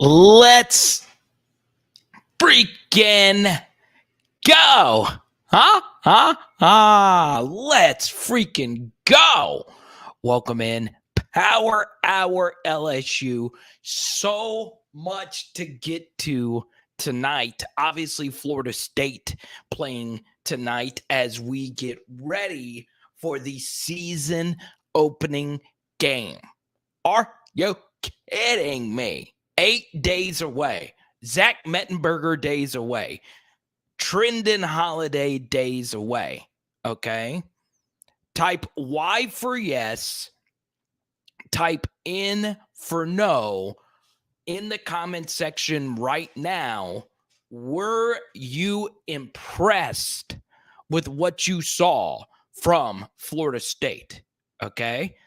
Let's freaking go. Let's freaking go. Welcome in Power Hour LSU. So much to get to tonight. Obviously, Florida State playing tonight as we get ready for the season opening game. Are you kidding me? 8 days away. Zach Mettenberger days away. Trendon Holiday days away. Okay? Type Y for yes. Type N for no in the comment section right now. Were you impressed with what you saw from Florida State? Okay?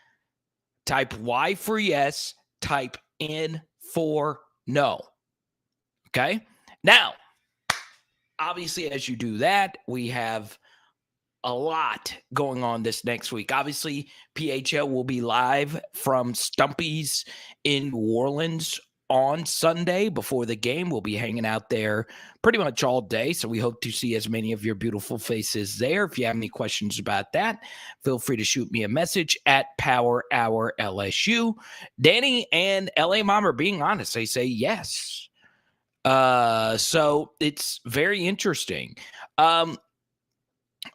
Type Y for yes. Type N for no. Okay? Now, obviously, as you do that, we have a lot going on this next week. Obviously, PHL will be live from Stumpy's in New Orleans on Sunday before the game. We'll be hanging out there pretty much all day, so we hope to see as many of your beautiful faces there. If you have any questions about that, feel free to shoot me a message at Power Hour LSU. Danny and LA Mom are being honest. They say yes. So it's very interesting.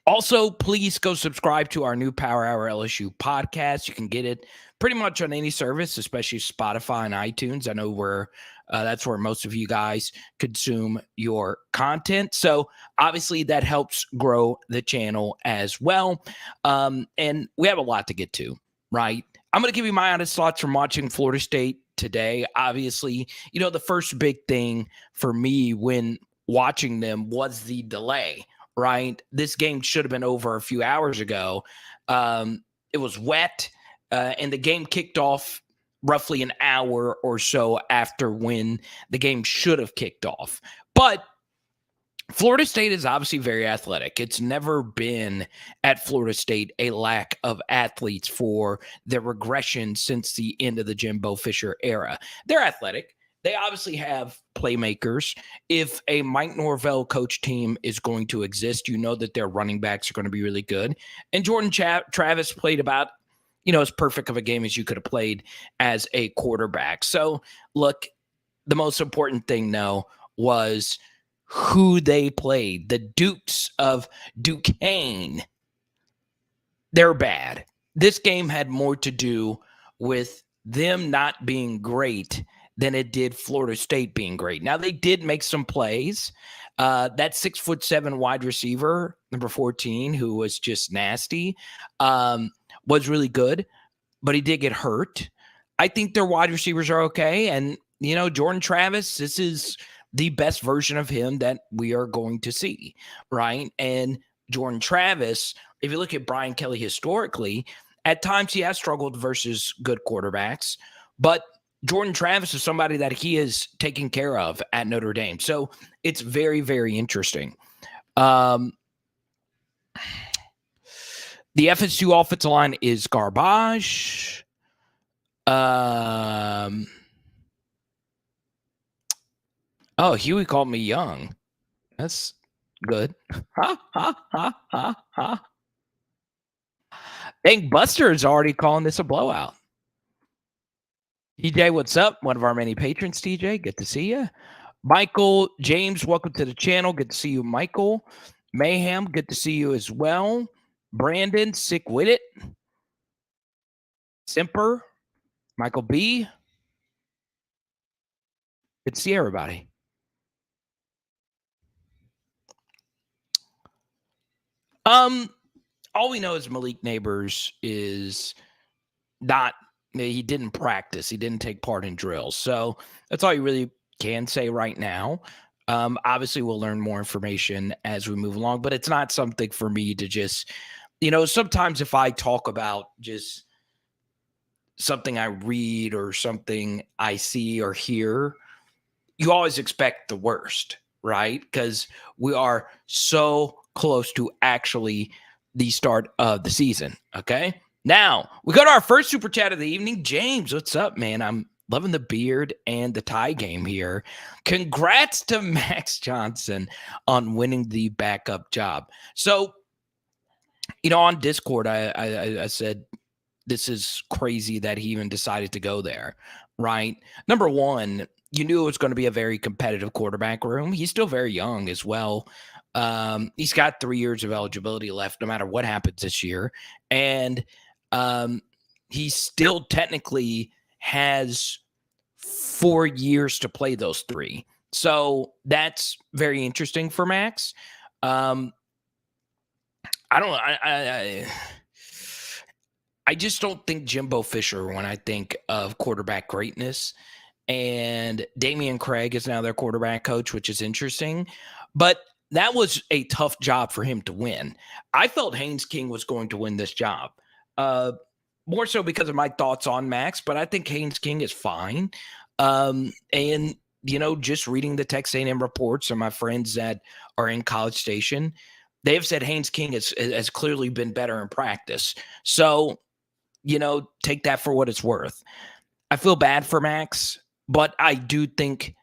Also, please go subscribe to our new Power Hour LSU podcast. You can get it pretty much on any service, especially Spotify and iTunes. I know that's where most of you guys consume your content. So obviously that helps grow the channel as well. And we have a lot to get to, right? I'm going to give you my honest thoughts from watching Florida State today. Obviously, the first big thing for me when watching them was the delay. Right? This game should have been over a few hours ago. It was wet, and the game kicked off roughly an hour or so after when the game should have kicked off. But Florida State is obviously very athletic. It's never been at Florida State a lack of athletes for their regression since the end of the Jimbo Fisher era. They're athletic. They obviously have playmakers. If a Mike Norvell coach team is going to exist, that their running backs are going to be really good. And Jordan Travis played about, as perfect of a game as you could have played as a quarterback. So, look, the most important thing, though, was who they played. The Dukes of Duquesne. They're bad. This game had more to do with them not being great than it did Florida State being great. Now, they did make some plays. That 6'7" wide receiver, number 14, who was just nasty, was really good, but he did get hurt. I think their wide receivers are okay. And, Jordan Travis, this is the best version of him that we are going to see, right? And Jordan Travis, if you look at Brian Kelly historically, at times he has struggled versus good quarterbacks, but Jordan Travis is somebody that he is taking care of at Notre Dame. So it's very, very interesting. The FSU offensive line is garbage. Huey called me young. That's good. Dang, Buster is already calling this a blowout. TJ, what's up? One of our many patrons, TJ. Good to see you. Michael James, welcome to the channel. Good to see you, Michael. Mayhem, good to see you as well. Brandon, sick with it. Simper, Michael B. Good to see everybody. All we know is Malik Neighbors is not. He didn't practice. He didn't take part in drills. So that's all you really can say right now. Obviously, we'll learn more information as we move along, but it's not something for me to just, sometimes if I talk about just something I read or something I see or hear, you always expect the worst, right? Because we are so close to actually the start of the season, okay? Now, we got our first super chat of the evening. James, what's up, man? I'm Loving the beard and the tie game here. Congrats to Max Johnson on winning the backup job. So, on Discord, I said this is crazy that he even decided to go there, right? Number one, you knew it was going to be a very competitive quarterback room. He's still very young as well. He's got 3 years of eligibility left, no matter what happens this year, and he still technically has 4 years to play those 3. So that's very interesting for Max. I just don't think Jimbo Fisher when I think of quarterback greatness. And Damian Craig is now their quarterback coach, which is interesting. But that was a tough job for him to win. I felt Haynes King was going to win this job. More so because of my thoughts on Max, but I think Haynes King is fine. And just reading the Texas A&M reports and my friends that are in College Station, they've said Haynes King has clearly been better in practice. So, take that for what it's worth. I feel bad for Max, but I do think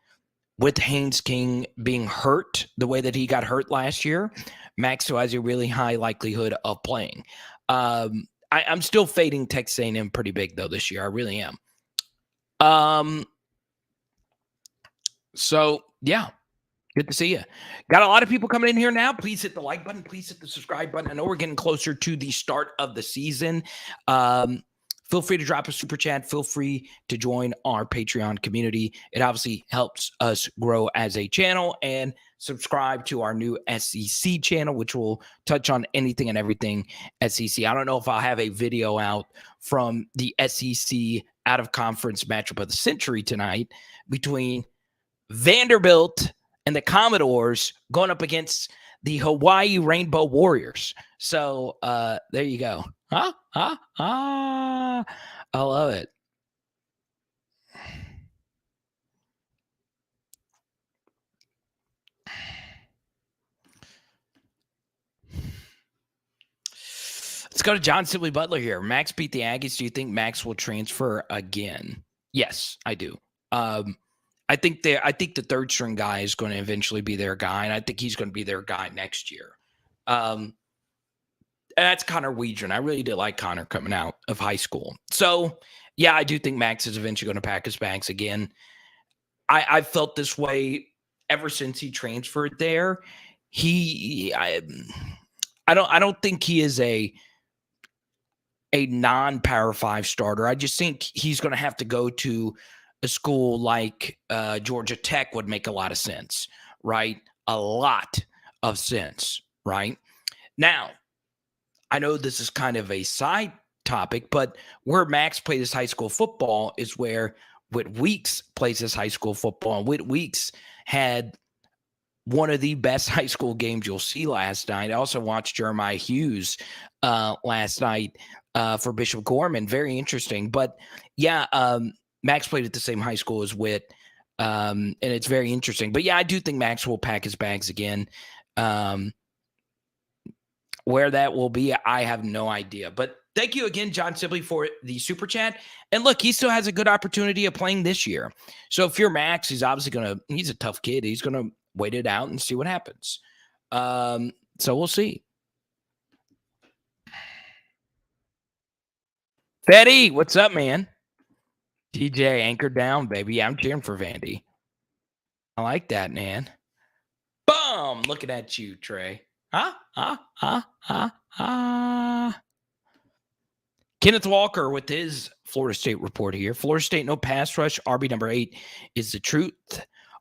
with Haynes King being hurt the way that he got hurt last year, Max still has a really high likelihood of playing. I'm still fading Texas A&M pretty big, though, this year. I really am. So, yeah. Good to see you. Got a lot of people coming in here now. Please hit the like button. Please hit the subscribe button. I know we're getting closer to the start of the season. Feel free to drop a super chat. Feel free to join our Patreon community. It obviously helps us grow as a channel, and subscribe to our new SEC channel, which will touch on anything and everything SEC. I don't know if I'll have a video out from the SEC out of conference matchup of the century tonight between Vanderbilt and the Commodores going up against the Hawaii Rainbow Warriors. So there you go. I love it. Let's go to John Sibley Butler here. Max beat the Aggies. Do you think Max will transfer again? Yes, I do. I think the third string guy is going to eventually be their guy, and I think he's going to be their guy next year. And that's Connor Weidron. I really did like Connor coming out of high school. So, yeah, I do think Max is eventually going to pack his bags again. I've felt this way ever since he transferred there. I don't think he is a non-Power 5 starter. I just think he's going to have to go to a school like Georgia Tech would make a lot of sense, right? A lot of sense, right? Now, I know this is kind of a side topic, but where Max played his high school football is where Whit Weeks plays his high school football. And Whit Weeks had one of the best high school games you'll see last night. I also watched Jeremiah Hughes last night for Bishop Gorman. Very interesting. But, yeah, Max played at the same high school as Whit, and it's very interesting. But, yeah, I do think Max will pack his bags again. Where that will be, I have no idea. But thank you again, John Sibley, for the super chat. And look, he still has a good opportunity of playing this year. So if you're Max, he's obviously he's a tough kid. He's going to wait it out and see what happens. So we'll see. Fetty, what's up, man? TJ, anchor down, baby. Yeah, I'm cheering for Vandy. I like that, man. Boom! Looking at you, Trey. Kenneth Walker with his Florida State report here. Florida State, no pass rush. RB number 8 is the truth.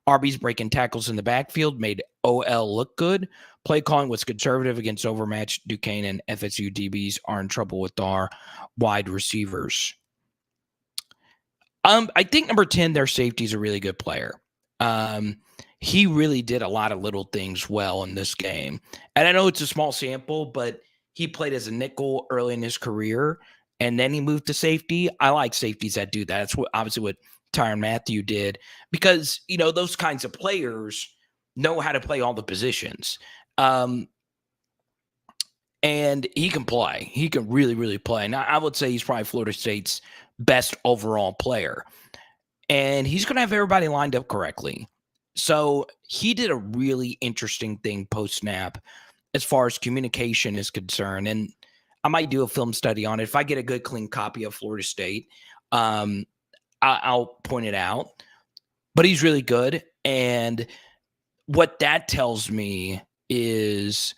RB's breaking tackles in the backfield made OL look good. Play calling was conservative against overmatched Duquesne, and FSU DBs are in trouble with our wide receivers. I think number 10, their safety, is a really good player. He really did a lot of little things well in this game. And I know it's a small sample, but he played as a nickel early in his career, and then he moved to safety. I like safeties that do that. That's obviously what Tyrann Mathieu did, because, those kinds of players know how to play all the positions. And he can play. He can really, really play. Now, I would say he's probably Florida State's best overall player. and he's going to have everybody lined up correctly. So he did a really interesting thing post snap as far as communication is concerned. And I might do a film study on it. If I get a good, clean copy of Florida State, I'll point it out. But he's really good. And what that tells me is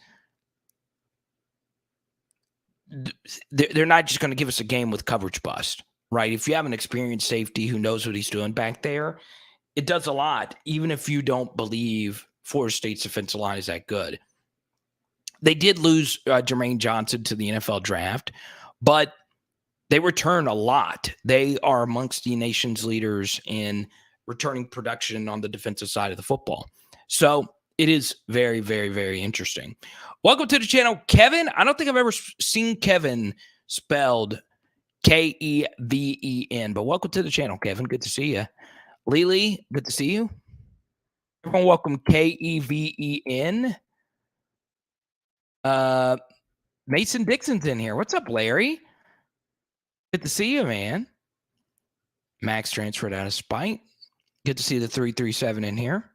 they're not just going to give us a game with coverage bust, right? If you have an experienced safety who knows what he's doing back there, it does a lot, even if you don't believe Florida State's defensive line is that good. They did lose Jermaine Johnson to the NFL draft, but they return a lot. They are amongst the nation's leaders in returning production on the defensive side of the football. So it is very, very, very interesting. Welcome to the channel, Kevin. I don't think I've ever seen Kevin spelled Keven, but welcome to the channel, Kevin. Good to see you. Lily, good to see you. Everyone, welcome Keven. Mason Dixon's in here. What's up, Larry? Good to see you, man. Max transferred out of spite. Good to see the 337 in here.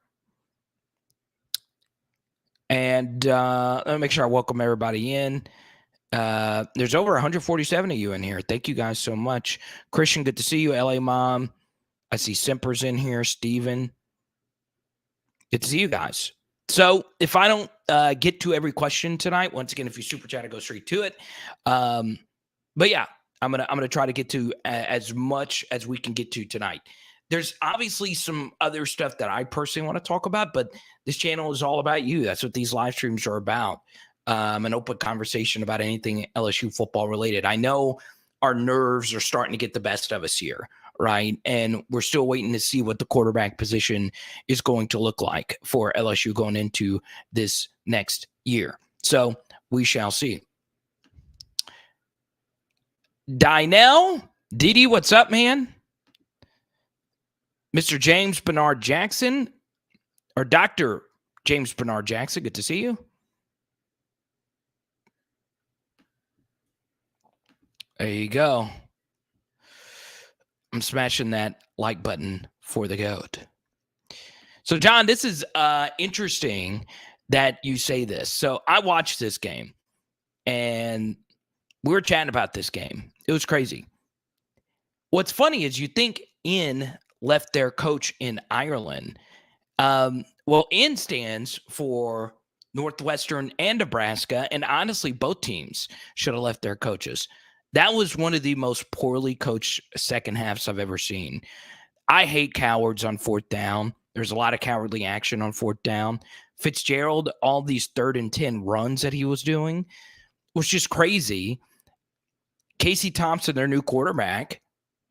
And let me make sure I welcome everybody in. There's over 147 of you in here. Thank you guys so much. Christian, good to see you. LA Mom. I see Semper's in here. Steven. Good to see you guys. So if I don't get to every question tonight, once again, if you super chat, I go straight to it. But yeah, I'm gonna try to get to as much as we can get to tonight. There's obviously some other stuff that I personally want to talk about, but this channel is all about you. That's what these live streams are about. An open conversation about anything LSU football related. I know our nerves are starting to get the best of us here, right? And we're still waiting to see what the quarterback position is going to look like for LSU going into this next year. So we shall see. Dynell, Didi, what's up, man? Mr. James Bernard Jackson, or Dr. James Bernard Jackson, good to see you. There you go. I'm smashing that like button for the GOAT. So, John, this is interesting that you say this. So I watched this game, and we were chatting about this game. It was crazy. What's funny is you think In left their coach in Ireland. Well, In stands for Northwestern and Nebraska, and honestly, both teams should have left their coaches. That was one of the most poorly coached second halves I've ever seen. I hate cowards on fourth down. There's a lot of cowardly action on fourth down. Fitzgerald, all these 3rd and 10 runs that he was doing was just crazy. Casey Thompson, their new quarterback,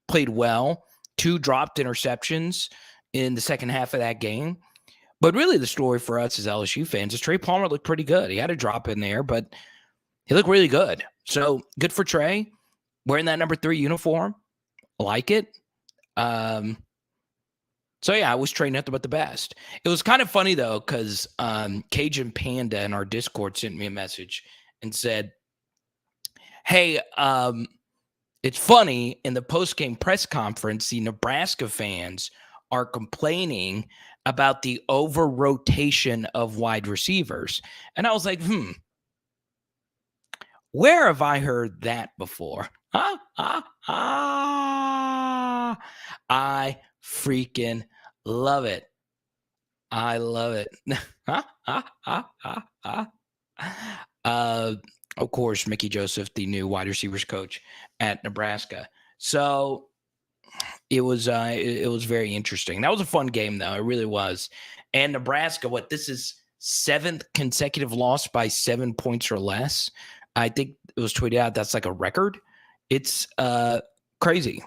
played well. 2 dropped interceptions in the second half of that game. But really the story for us as LSU fans is Trey Palmer looked pretty good. He had a drop in there, but he looked really good. So good for Trey. Wearing that number 3 uniform. I like it. So yeah, I was Trey nothing but the best. It was kind of funny though, because Cajun Panda in our Discord sent me a message and said, hey, it's funny, in the post-game press conference, the Nebraska fans are complaining about the over-rotation of wide receivers. And I was like, where have I heard that before? I freaking love it. I love it. Of course, Mickey Joseph, the new wide receivers coach at Nebraska. So it was very interesting. That was a fun game, though. It really was. And Nebraska, this is 7th consecutive loss by 7 points or less. I think it was tweeted out that's like a record. It's crazy.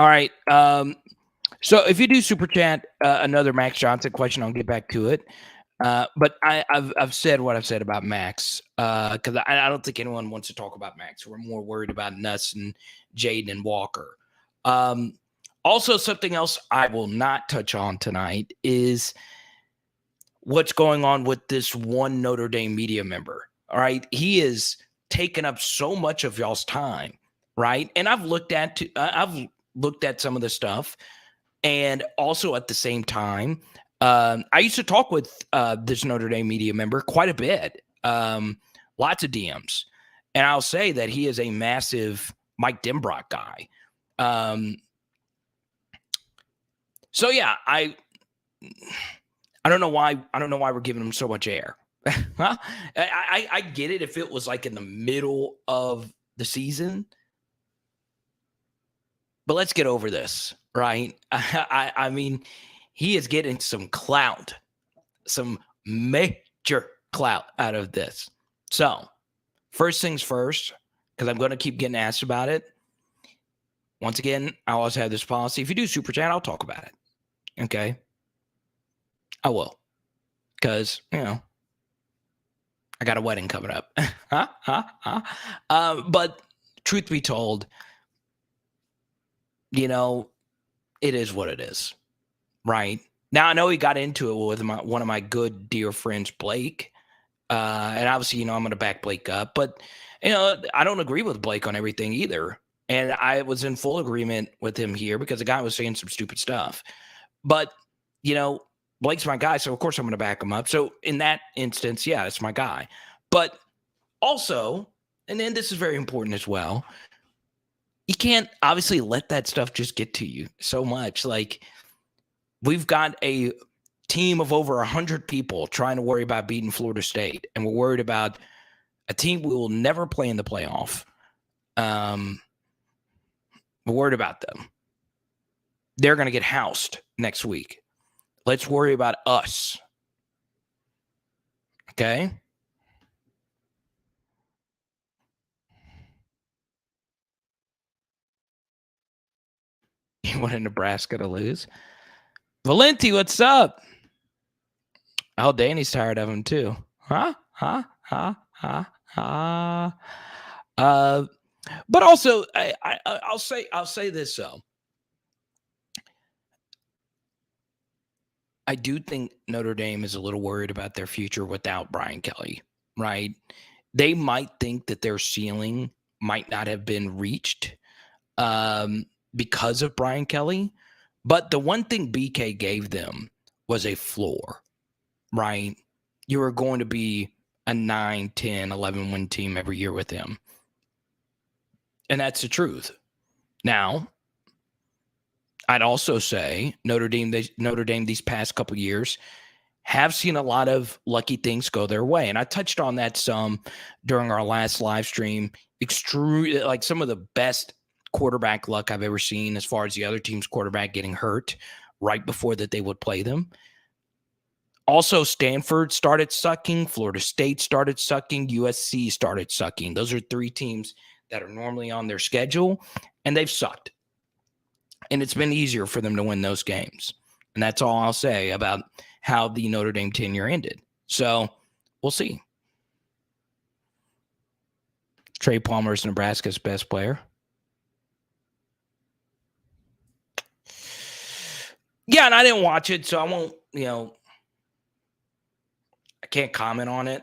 All right. So if you do super chat another Max Johnson question, I'll get back to it. But I've said what I've said about Max because I don't think anyone wants to talk about Max. We're more worried about Nuss and Jaden and Walker. Also, something else I will not touch on tonight is what's going on with this one Notre Dame media member. All right. He is taking up so much of y'all's time. Right. And I've looked at some of the stuff. And also at the same time, I used to talk with this Notre Dame media member quite a bit, lots of DMs. And I'll say that he is a massive Mike Denbrock guy. So yeah, I don't know why we're giving him so much air. Huh? I get it if it was like in the middle of the season, but let's get over this, right? I mean, he is getting some clout, some major clout out of this. So, first things first, because I'm going to keep getting asked about it. Once again, I always have this policy. If you do super chat, I'll talk about it. Okay? I will. Because, I got a wedding coming up. But truth be told, it is what it is, right? Now, I know he got into it with one of my good dear friends, Blake. And obviously, I'm going to back Blake up. But, I don't agree with Blake on everything either. And I was in full agreement with him here because the guy was saying some stupid stuff. But, Blake's my guy, so of course I'm going to back him up. So in that instance, yeah, it's my guy. But also, and then this is very important as well, you can't obviously let that stuff just get to you so much. Like, we've got a team of over 100 people trying to worry about beating Florida State, and we're worried about a team we will never play in the playoff. We're worried about them. They're going to get housed next week. Let's worry about us. Okay? You wanted Nebraska to lose? Valenti, what's up? Oh, Danny's tired of him too. But also, I'll say this though. I do think Notre Dame is a little worried about their future without Brian Kelly, right? They might think that their ceiling might not have been reached because of Brian Kelly. But the one thing BK gave them was a floor, right? You were going to be a 9, 10, 11 win team every year with him. And that's the truth. Now, I'd also say Notre Dame these past couple of years have seen a lot of lucky things go their way. And I touched on that some during our last live stream. Like some of the best quarterback luck I've ever seen as far as the other team's quarterback getting hurt right before that they would play them. Also, Stanford started sucking. Florida State started sucking. USC started sucking. Those are three teams that are normally on their schedule, and they've sucked. And it's been easier for them to win those games. And that's all I'll say about how the Notre Dame tenure ended. So we'll see. Trey Palmer is Nebraska's best player. Yeah, and I didn't watch it, so I won't, I can't comment on it.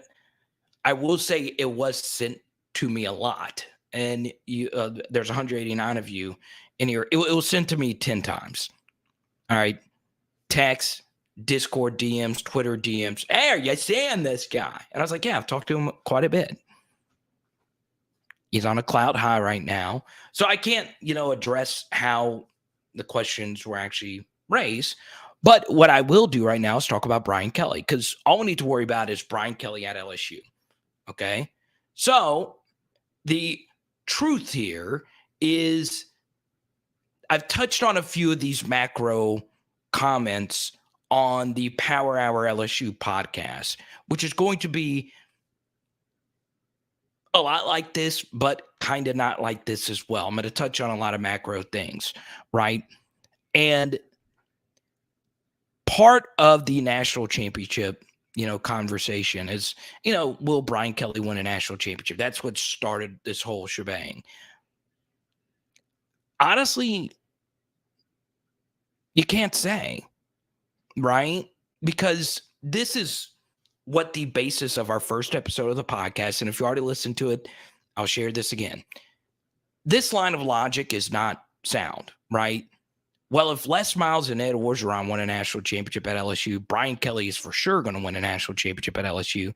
I will say it was sent to me a lot. And there's 189 of you in here. It was sent to me 10 times. All right. Text, Discord DMs, Twitter DMs. Hey, are you seeing this guy? And I was like, yeah, I've talked to him quite a bit. He's on a cloud high right now. So I can't, address how the questions were actually raised. But what I will do right now is talk about Brian Kelly, because all we need to worry about is Brian Kelly at LSU. Okay. So the truth here is I've touched on a few of these macro comments on the Power Hour LSU podcast, which is going to be a lot like this, but kind of not like this as well. I'm going to touch on a lot of macro things, right? And part of the national championship, conversation is, will Brian Kelly win a national championship? That's what started this whole shebang. Honestly, you can't say, right? Because this is what the basis of our first episode of the podcast, and if you already listened to it, I'll share this again. This line of logic is not sound, right? Well, if Les Miles and Ed Orgeron won a national championship at LSU, Brian Kelly is for sure going to win a national championship at LSU.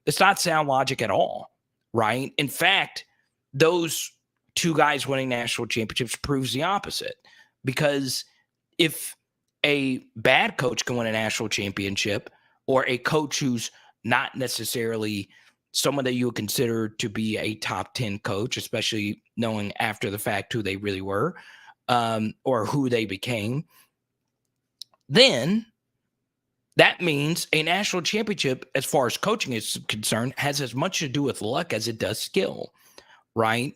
It's not sound logic at all, right? In fact, those two guys winning national championships proves the opposite, because if a bad coach can win a national championship, or a coach who's not necessarily someone that you would consider to be a top 10 coach, especially knowing after the fact who they really were, or who they became, then that means a national championship, as far as coaching is concerned, has as much to do with luck as it does skill, right?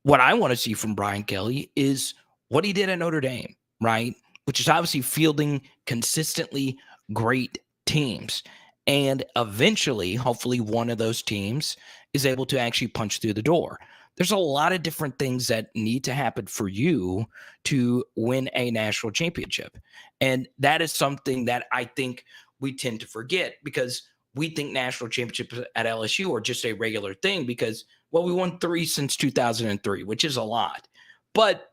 What I want to see from Brian Kelly is what he did at Notre Dame, right? Which is obviously fielding consistently great teams. And eventually, hopefully, one of those teams is able to actually punch through the door. There's a lot of different things that need to happen for you to win a national championship. And that is something that I think we tend to forget, because we think national championships at LSU are just a regular thing because, well, we won 3 since 2003, which is a lot. But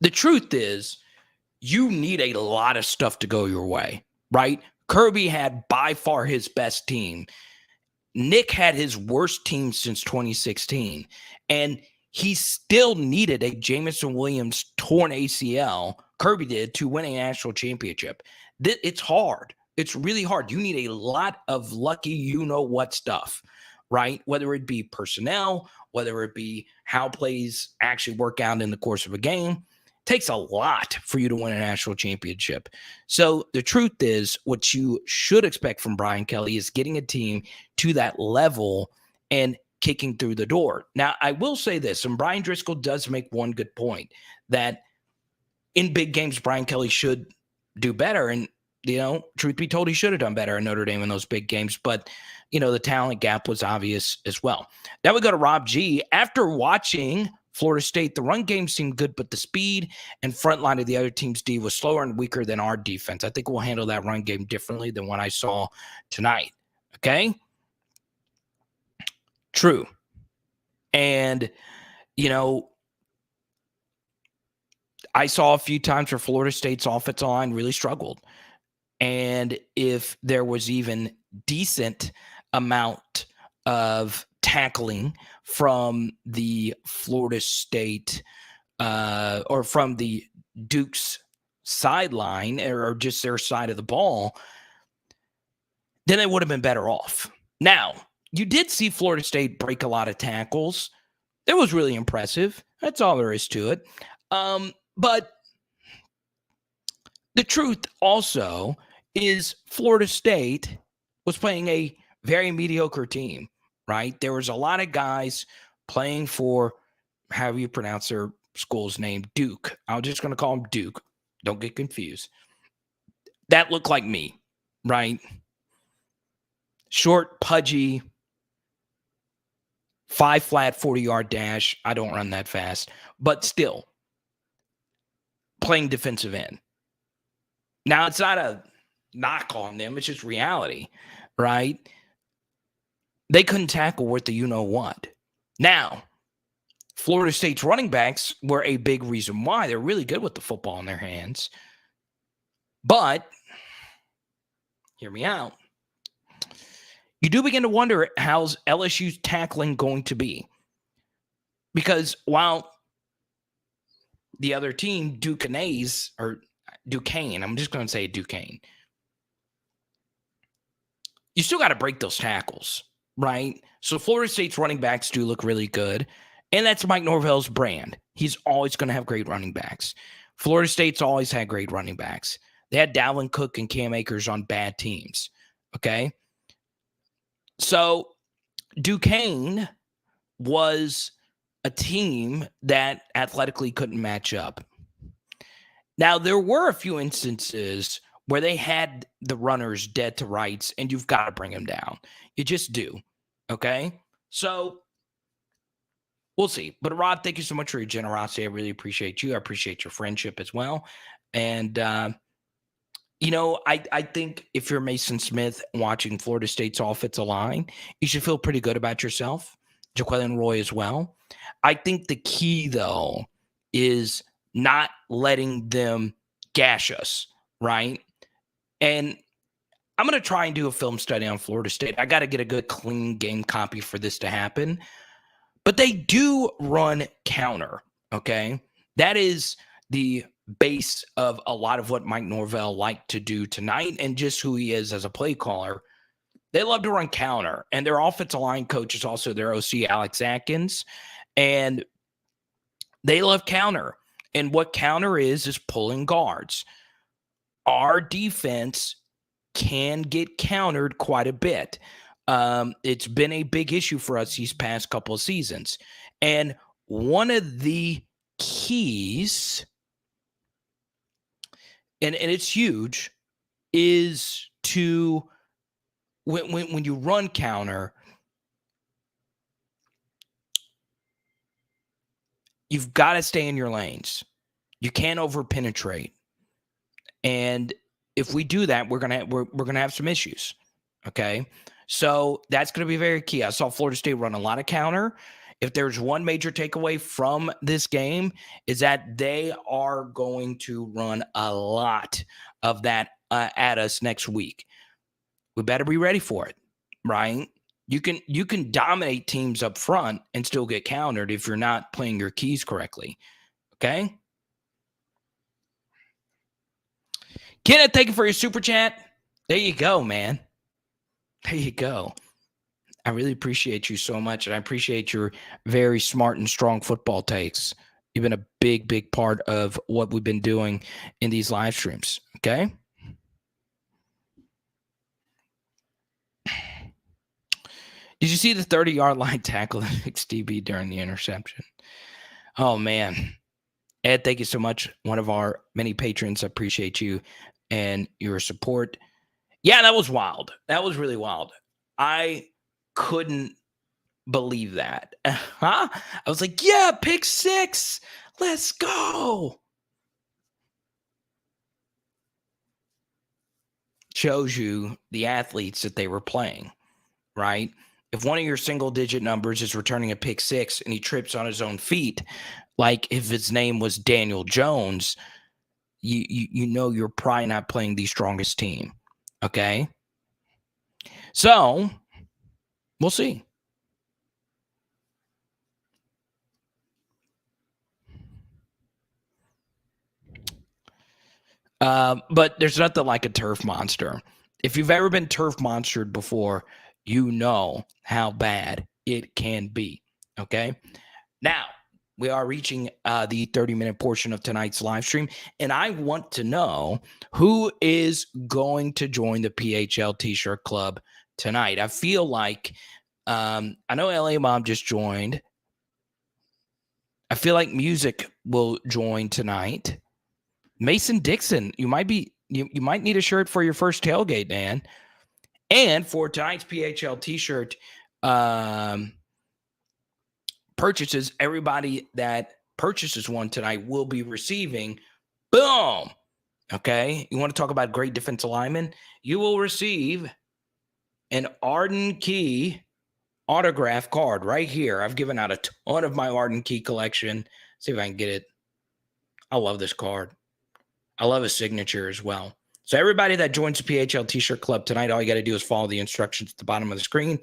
the truth is, you need a lot of stuff to go your way, right? Kirby had by far his best team. Nick had his worst team since 2016, and he still needed a Jameson Williams torn ACL, Kirby did, to win a national championship. It's hard. It's really hard. You need a lot of lucky you-know-what stuff, right? Whether it be personnel, whether it be how plays actually work out in the course of a game. Takes a lot for you to win a national championship. So the truth is, what you should expect from Brian Kelly is getting a team to that level and kicking through the door. Now, I will say this, and Brian Driscoll does make one good point, that in big games, Brian Kelly should do better. And, truth be told, he should have done better in Notre Dame in those big games. But, the talent gap was obvious as well. Now we go to Rob G. After watching Florida State, the run game seemed good, but the speed and front line of the other team's D was slower and weaker than our defense. I think we'll handle that run game differently than what I saw tonight. Okay? True. And, I saw a few times where Florida State's offensive line really struggled. And if there was even decent amount of tackling from the Florida State or from the Duke's sideline, or just their side of the ball, then they would have been better off. Now, you did see Florida State break a lot of tackles. It was really impressive. That's all there is to it. But the truth also is Florida State was playing a very mediocre team, right? There was a lot of guys playing for, however you pronounce their school's name, Duke. I'm just going to call them Duke. Don't get confused. That looked like me, right? Short, pudgy, 5-flat, 40-yard dash. I don't run that fast, but still playing defensive end. Now, it's not a knock on them. It's just reality, right? They couldn't tackle worth the you-know-what. Now, Florida State's running backs were a big reason why. They're really good with the football in their hands. But, hear me out, you do begin to wonder how's LSU's tackling going to be. Because while the other team, Duquesne, I'm just going to say Duquesne, you still got to break those tackles, right? So Florida State's running backs do look really good, and that's Mike Norvell's brand. He's always going to have great running backs. Florida State's always had great running backs. They had Dalvin Cook and Cam Akers on bad teams, okay? So Duquesne was a team that athletically couldn't match up. Now, there were a few instances where they had the runners dead to rights, and you've got to bring them down. You just do, okay? So we'll see. But, Rod, thank you so much for your generosity. I really appreciate you. I appreciate your friendship as well. And I think if you're Mason Smith watching Florida State's offensive line, you should feel pretty good about yourself. Jaquelin Roy as well. I think the key, though, is not letting them gash us, right? And I'm going to try and do a film study on Florida State. I got to get a good, clean game copy for this to happen. But they do run counter, okay? That is the base of a lot of what Mike Norvell liked to do tonight and just who he is as a play caller. They love to run counter, and their offensive line coach is also their OC, Alex Atkins, and they love counter. And what counter is pulling guards. Our defense can get countered quite a bit. It's been a big issue for us these past couple of seasons. And one of the keys, and it's huge, is to when you run counter, you've got to stay in your lanes. You can't over penetrate. And if we do that, we're gonna have some issues. Okay. So that's going to be very key. I saw Florida State run a lot of counter. If there's one major takeaway from this game, is that they are going to run a lot of that at us next week. We better be ready for it, right? You can dominate teams up front and still get countered if you're not playing your keys correctly. Okay. Kenneth, thank you for your super chat. There you go, man. There you go. I really appreciate you so much, and I appreciate your very smart and strong football takes. You've been a big, big part of what we've been doing in these live streams, okay? Did you see the 30-yard line tackle of XDB during the interception? Oh, man. Ed, thank you so much. One of our many patrons. I appreciate you and your support. Yeah, that was wild. That was really wild. I couldn't believe that. Huh? I was like, yeah, pick 6. Let's go. Shows you the athletes that they were playing, right? If one of your single digit numbers is returning a pick 6 and he trips on his own feet, like if his name was Daniel Jones, you know you're probably not playing the strongest team. Okay. So we'll see. But there's nothing like a turf monster. If you've ever been turf monstered before, you know how bad it can be. Okay. Now, we are reaching the 30-minute portion of tonight's live stream, and I want to know who is going to join the PHL T-shirt club tonight. I feel like I know LA Mom just joined. I feel like Music will join tonight. Mason Dixon, you might need a shirt for your first tailgate, man. And for tonight's PHL T-shirt purchases, everybody that purchases one tonight will be receiving, boom. Okay. You want to talk about great defensive linemen? You will receive an Arden Key autograph card right here. I've given out a ton of my Arden Key collection. See if I can get it. I love this card. I love his signature as well. So everybody that joins the PHL T-shirt club tonight, all you got to do is follow the instructions at the bottom of the screen.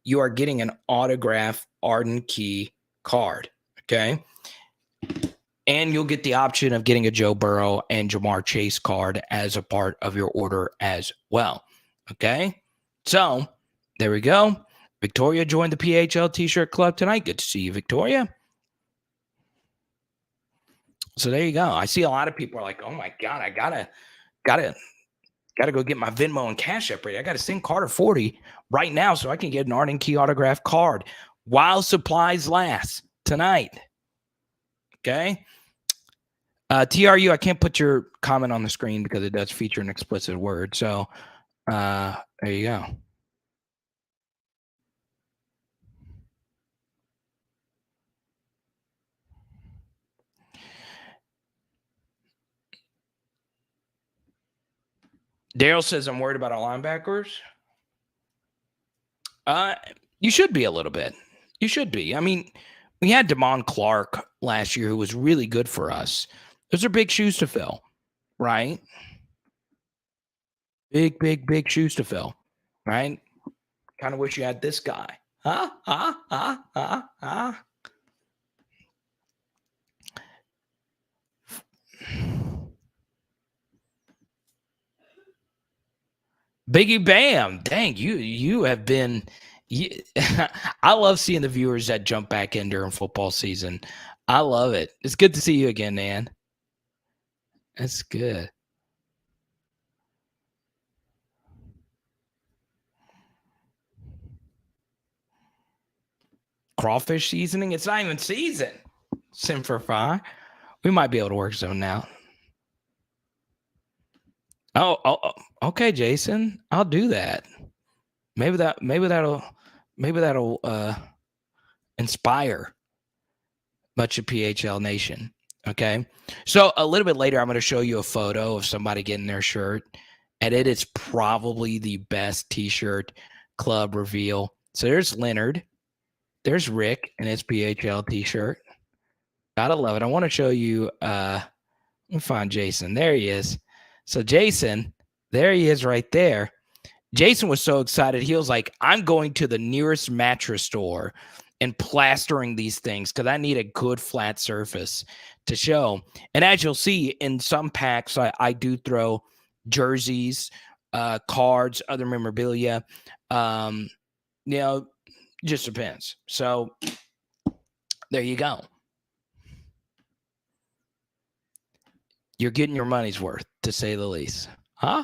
You are getting an autograph Arden Key card, okay? And you'll get the option of getting a Joe Burrow and Jamar Chase card as a part of your order as well, okay? So there we go. Victoria joined the PHL T-shirt club tonight. Good to see you, Victoria. So there you go. I see a lot of people are like, oh my God, I gotta go get my Venmo and Cash App ready. I got to send Carter 40 right now so I can get an Arden Key autograph card while supplies last tonight. Okay. TRU, I can't put your comment on the screen because it does feature an explicit word. So there you go. Daryl says, I'm worried about our linebackers. You should be a little bit. You should be. I mean, we had Damon Clark last year who was really good for us. Those are big shoes to fill, right? Big shoes to fill, right? Kind of wish you had this guy. Biggie Bam. Dang, you have been I love seeing the viewers that jump back in during football season. I love it. It's good to see you again, Nan. That's good. Crawfish seasoning? It's not even season. Simfer fry. We might be able to work something out. Oh, okay, Jason. I'll do that. Maybe that'll inspire much of PHL Nation. Okay. So a little bit later, I'm going to show you a photo of somebody getting their shirt, and it is probably the best t-shirt club reveal. So there's Leonard. There's Rick in his PHL t-shirt. Gotta love it. I want to show you. Let me find Jason. There he is. So Jason, there he is right there. Jason was so excited. He was like, I'm going to the nearest mattress store and plastering these things because I need a good flat surface to show. And as you'll see in some packs, I do throw jerseys, cards, other memorabilia. Just depends. So there you go. You're getting your money's worth, to say the least. Hey,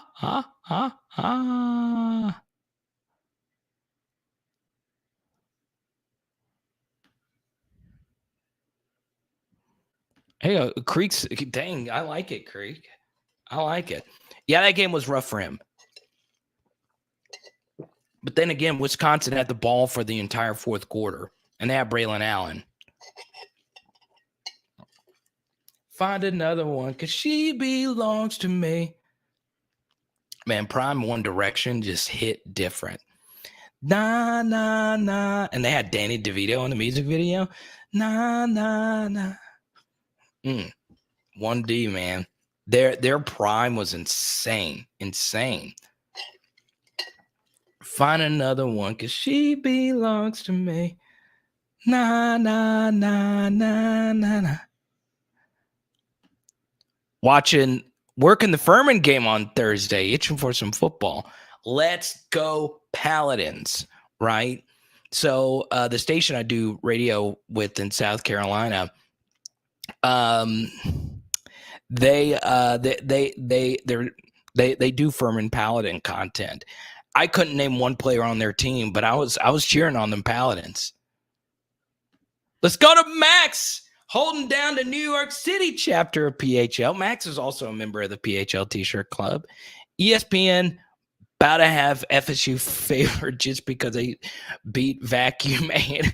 Creek's, dang, I like it, Creek. I like it. Yeah, that game was rough for him. But then again, Wisconsin had the ball for the entire fourth quarter, and they had Braylon Allen. Find another one, because she belongs to me. Man, Prime One Direction just hit different. Nah, nah, nah. And they had Danny DeVito in the music video. Nah, nah, nah. 1D, man. Their prime was insane. Find another one, because she belongs to me. Nah, nah, nah, nah, nah, nah. Working the Furman game on Thursday, itching for some football. Let's go Paladins, right? So the station I do radio with in South Carolina, they do Furman Paladin content. I couldn't name one player on their team, but I was cheering on them Paladins. Let's go to Max, holding down the New York City chapter of PHL. Max is also a member of the PHL T-shirt club. ESPN about to have FSU favored just because they beat Vacuum Man.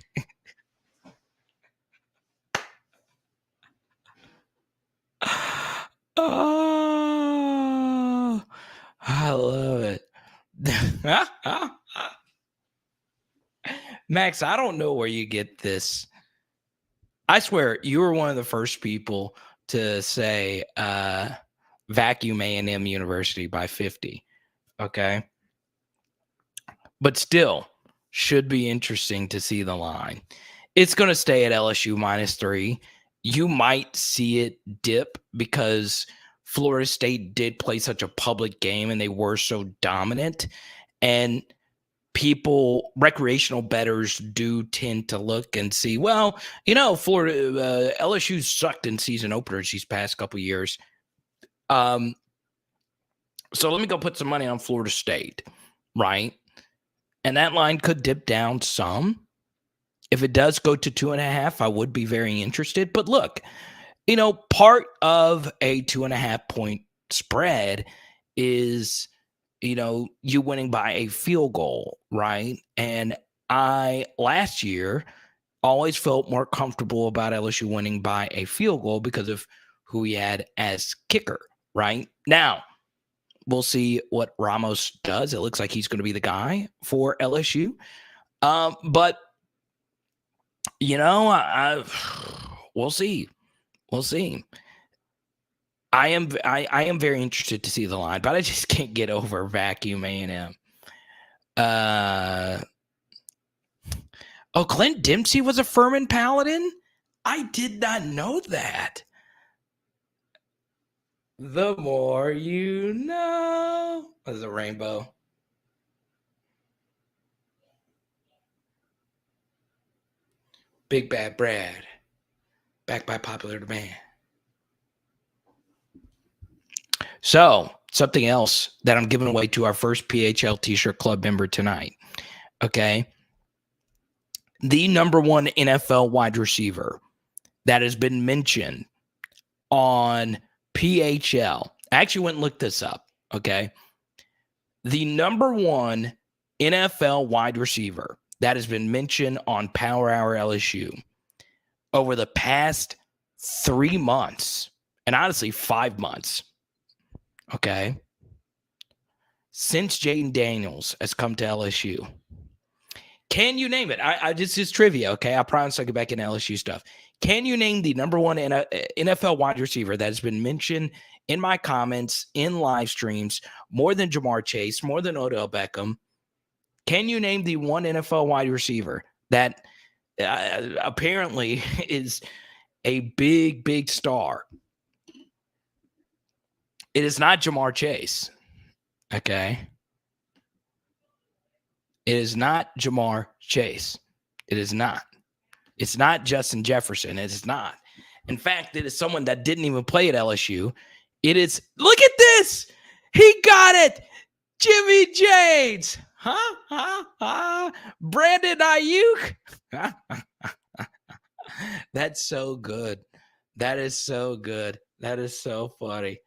Oh, I love it. Max, I don't know where you get this. I swear you were one of the first people to say Vacuum A&M University by 50. Okay. But still, should be interesting to see the line. It's going to stay at LSU -3. You might see it dip because Florida State did play such a public game and they were so dominant. And recreational bettors do tend to look and see, well, Florida, LSU sucked in season openers these past couple of years. So let me go put some money on Florida State, right? And that line could dip down some. If it does go to 2.5, I would be very interested. But look, part of a 2.5 point spread is, you winning by a field goal, right? And I, last year, always felt more comfortable about LSU winning by a field goal because of who he had as kicker, right? Now, we'll see what Ramos does. It looks like he's going to be the guy for LSU. But we'll see. We'll see. I am very interested to see the line, but I just can't get over Vacuum A&M. Clint Dempsey was a Furman Paladin? I did not know that. The more you know. There's a rainbow. Big Bad Brad. Back by popular demand. So, something else that I'm giving away to our first PHL T-shirt club member tonight. Okay. The number one NFL wide receiver that has been mentioned on PHL. I actually went and looked this up. Okay. The number one NFL wide receiver that has been mentioned on Power Hour LSU over the past 3 months, and honestly 5 months, okay, since Jaden Daniels has come to LSU. Can you name it? This is trivia, okay? I promise I'll get back into LSU stuff. Can you name the number one NFL wide receiver that has been mentioned in my comments, in live streams, more than Jamar Chase, more than Odell Beckham? Can you name the one NFL wide receiver that apparently is a big, big star? It is not Jamar Chase, okay? It is not Jamar Chase. It is not. It's not Justin Jefferson. It is not. In fact, it is someone that didn't even play at LSU. It is, look at this. He got it. Jimmy James. Brandon Ayuk. That's so good. That is so good. That is so funny.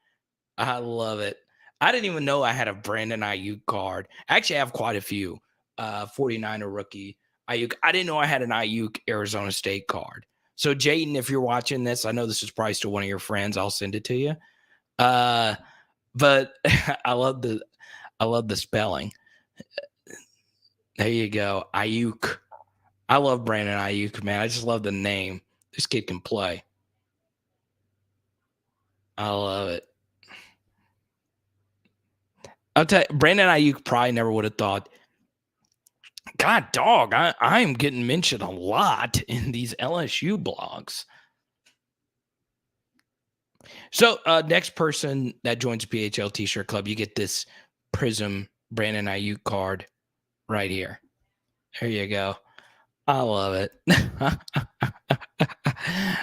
I love it. I didn't even know I had a Brandon Ayuk card. Actually, I have quite a few. 49er rookie Ayuk. I didn't know I had an Ayuk Arizona State card. So, Jaden, if you're watching this, I know this is probably still one of your friends. I'll send it to you. But I love the spelling. There you go, Ayuk. I love Brandon Ayuk, man. I just love the name. This kid can play. I love it. I'll tell you, Brandon Ayuk probably never would have thought, God, dog, I am getting mentioned a lot in these LSU blogs. So next person that joins PHL T-shirt club, you get this Prism Brandon Ayuk card right here. There you go. I love it.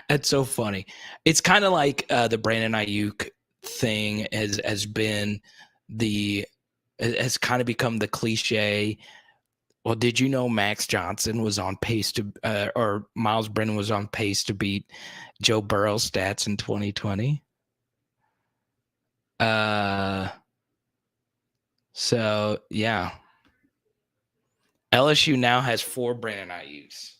That's so funny. It's kind of like the Brandon Ayuk thing has kind of become the cliche. Well, did you know Max Johnson was on pace to, or Miles Brennan was on pace to beat Joe Burrow's stats in 2020? So yeah, LSU now has 4 Brandon Ayuks.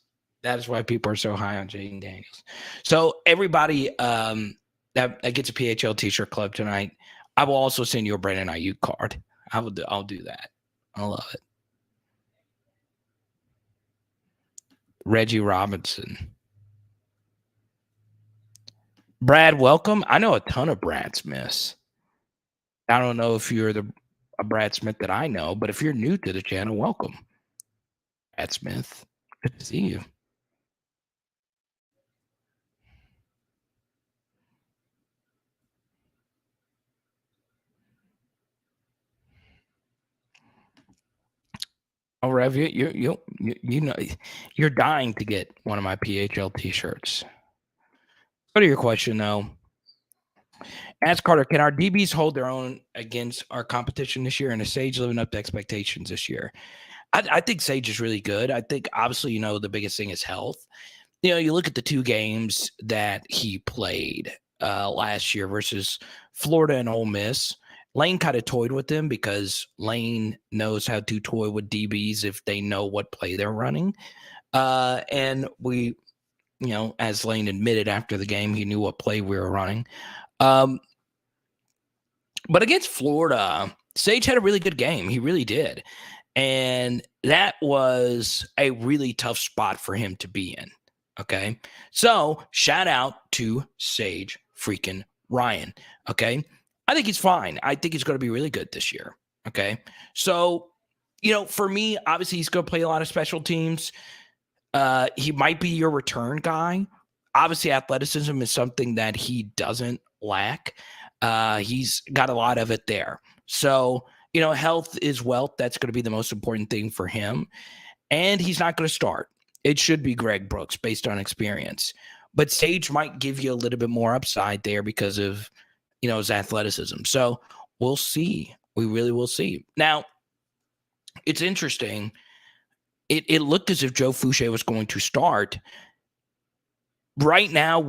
That is why people are so high on Jaden Daniels. So everybody that gets a PHL T-shirt club tonight, I will also send you a Brandon Ayuk card. I'll do that. I love it. Reggie Robinson. Brad, welcome. I know a ton of Brad Smiths. I don't know if you're a Brad Smith that I know, but if you're new to the channel, welcome. Brad Smith. Good to see you. Oh, Rev, you know, you're dying to get one of my PHL T-shirts. Go to your question, though. Ask Carter, can our DBs hold their own against our competition this year? And is Sage living up to expectations this year? I think Sage is really good. I think, obviously, the biggest thing is health. You look at the 2 games that he played last year versus Florida and Ole Miss. Lane kind of toyed with them because Lane knows how to toy with DBs if they know what play they're running. And we, as Lane admitted after the game, he knew what play we were running. But But against Florida, Sage had a really good game. He really did. And that was a really tough spot for him to be in. Okay. So shout out to Sage freaking Ryan. Okay. I think he's fine. I think he's going to be really good this year. Okay. So, for me, obviously he's going to play a lot of special teams. He might be your return guy. Obviously, athleticism is something that he doesn't lack. He's got a lot of it there. So, health is wealth. That's going to be the most important thing for him. And he's not going to start. It should be Greg Brooks based on experience. But Sage might give you a little bit more upside there because of, his athleticism. So we'll see. We really will see. Now, it's interesting. It looked as if Joe Fouché was going to start. Right now,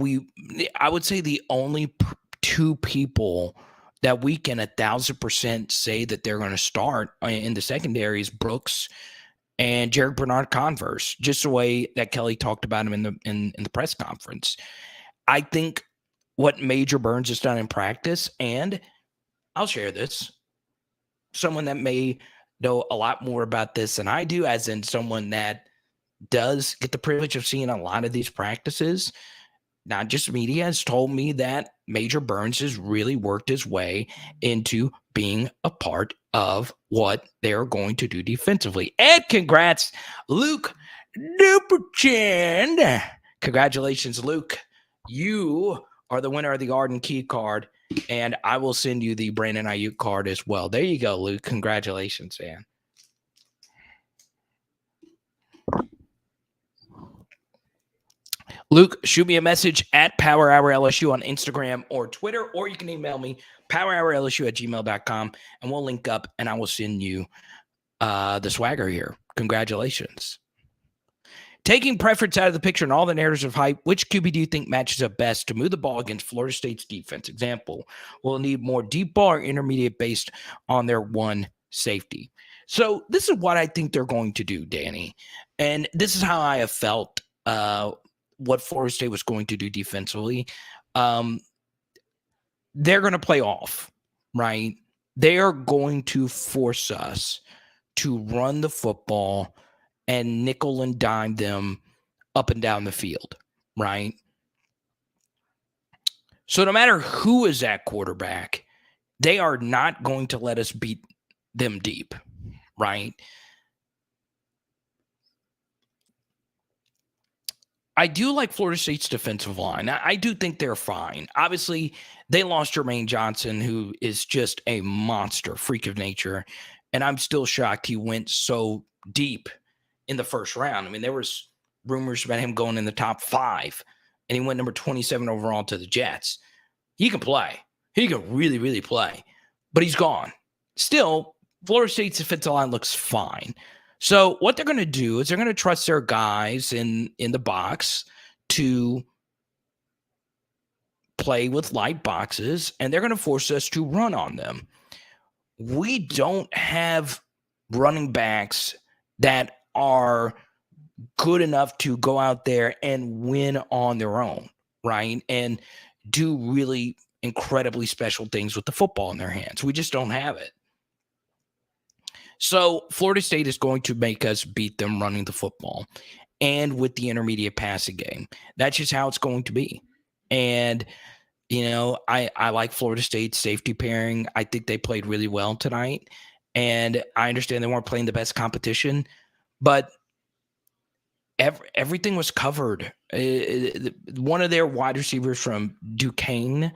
I would say the only two people that we can 1,000% say that they're going to start in the secondary is Brooks and Jarek Bernard-Converse, just the way that Kelly talked about him in the press conference. I think what Major Burns has done in practice, and I'll share this, someone that may know a lot more about this than I do, as in someone that does get the privilege of seeing a lot of these practices, not just media, has told me that Major Burns has really worked his way into being a part of what they're going to do defensively. And congrats, Luke Duperchin. Congratulations, Luke. You are the winner of the Arden Key card, and I will send you the Brandon Ayuk card as well. There you go, Luke. Congratulations, man. Luke, shoot me a message at Power Hour LSU on Instagram or Twitter, or you can email me, powerhourlsu@gmail.com, and we'll link up, and I will send you the swagger here. Congratulations. Taking preference out of the picture and all the narratives of hype, which QB do you think matches up best to move the ball against Florida State's defense? Example, will it need more deep ball or intermediate based on their one safety? So this is what I think they're going to do, Danny. And this is how I have felt what Florida State was going to do defensively. They're going to play off, right? They are going to force us to run the football and nickel and dime them up and down the field, right? So no matter who is at quarterback, they are not going to let us beat them deep, right? I do like Florida State's defensive line. I do think they're fine. Obviously, they lost Jermaine Johnson, who is just a monster, freak of nature. And I'm still shocked he went so deep in the first round. I mean, there was rumors about him going in the top 5, and he went number 27 overall to the Jets. He can play. He can really, really play. But he's gone. Still, Florida State's defensive line looks fine. So what they're going to do is they're going to trust their guys in the box to play with light boxes, and they're going to force us to run on them. We don't have running backs that are good enough to go out there and win on their own, right? And do really incredibly special things with the football in their hands. We just don't have it. So Florida State is going to make us beat them running the football and with the intermediate passing game. That's just how it's going to be. And, I like Florida State's safety pairing. I think they played really well tonight. And I understand they weren't playing the best competition, but everything was covered. One of their wide receivers from Duquesne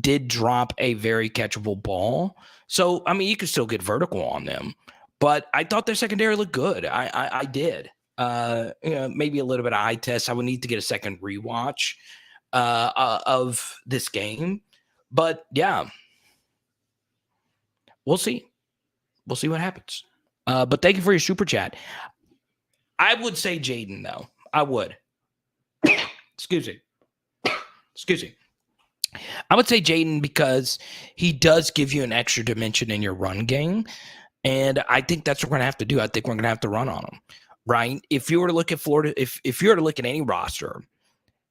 did drop a very catchable ball. So, I mean, you could still get vertical on them. But I thought their secondary looked good. I did. Maybe a little bit of eye test. I would need to get a second rewatch of this game. But, yeah, we'll see. We'll see what happens. But thank you for your super chat. I would say Jaden, though. I would. Excuse me. I would say Jaden because he does give you an extra dimension in your run game. And I think that's what we're going to have to do. I think we're going to have to run on them, right? If you were to look at Florida, if you were to look at any roster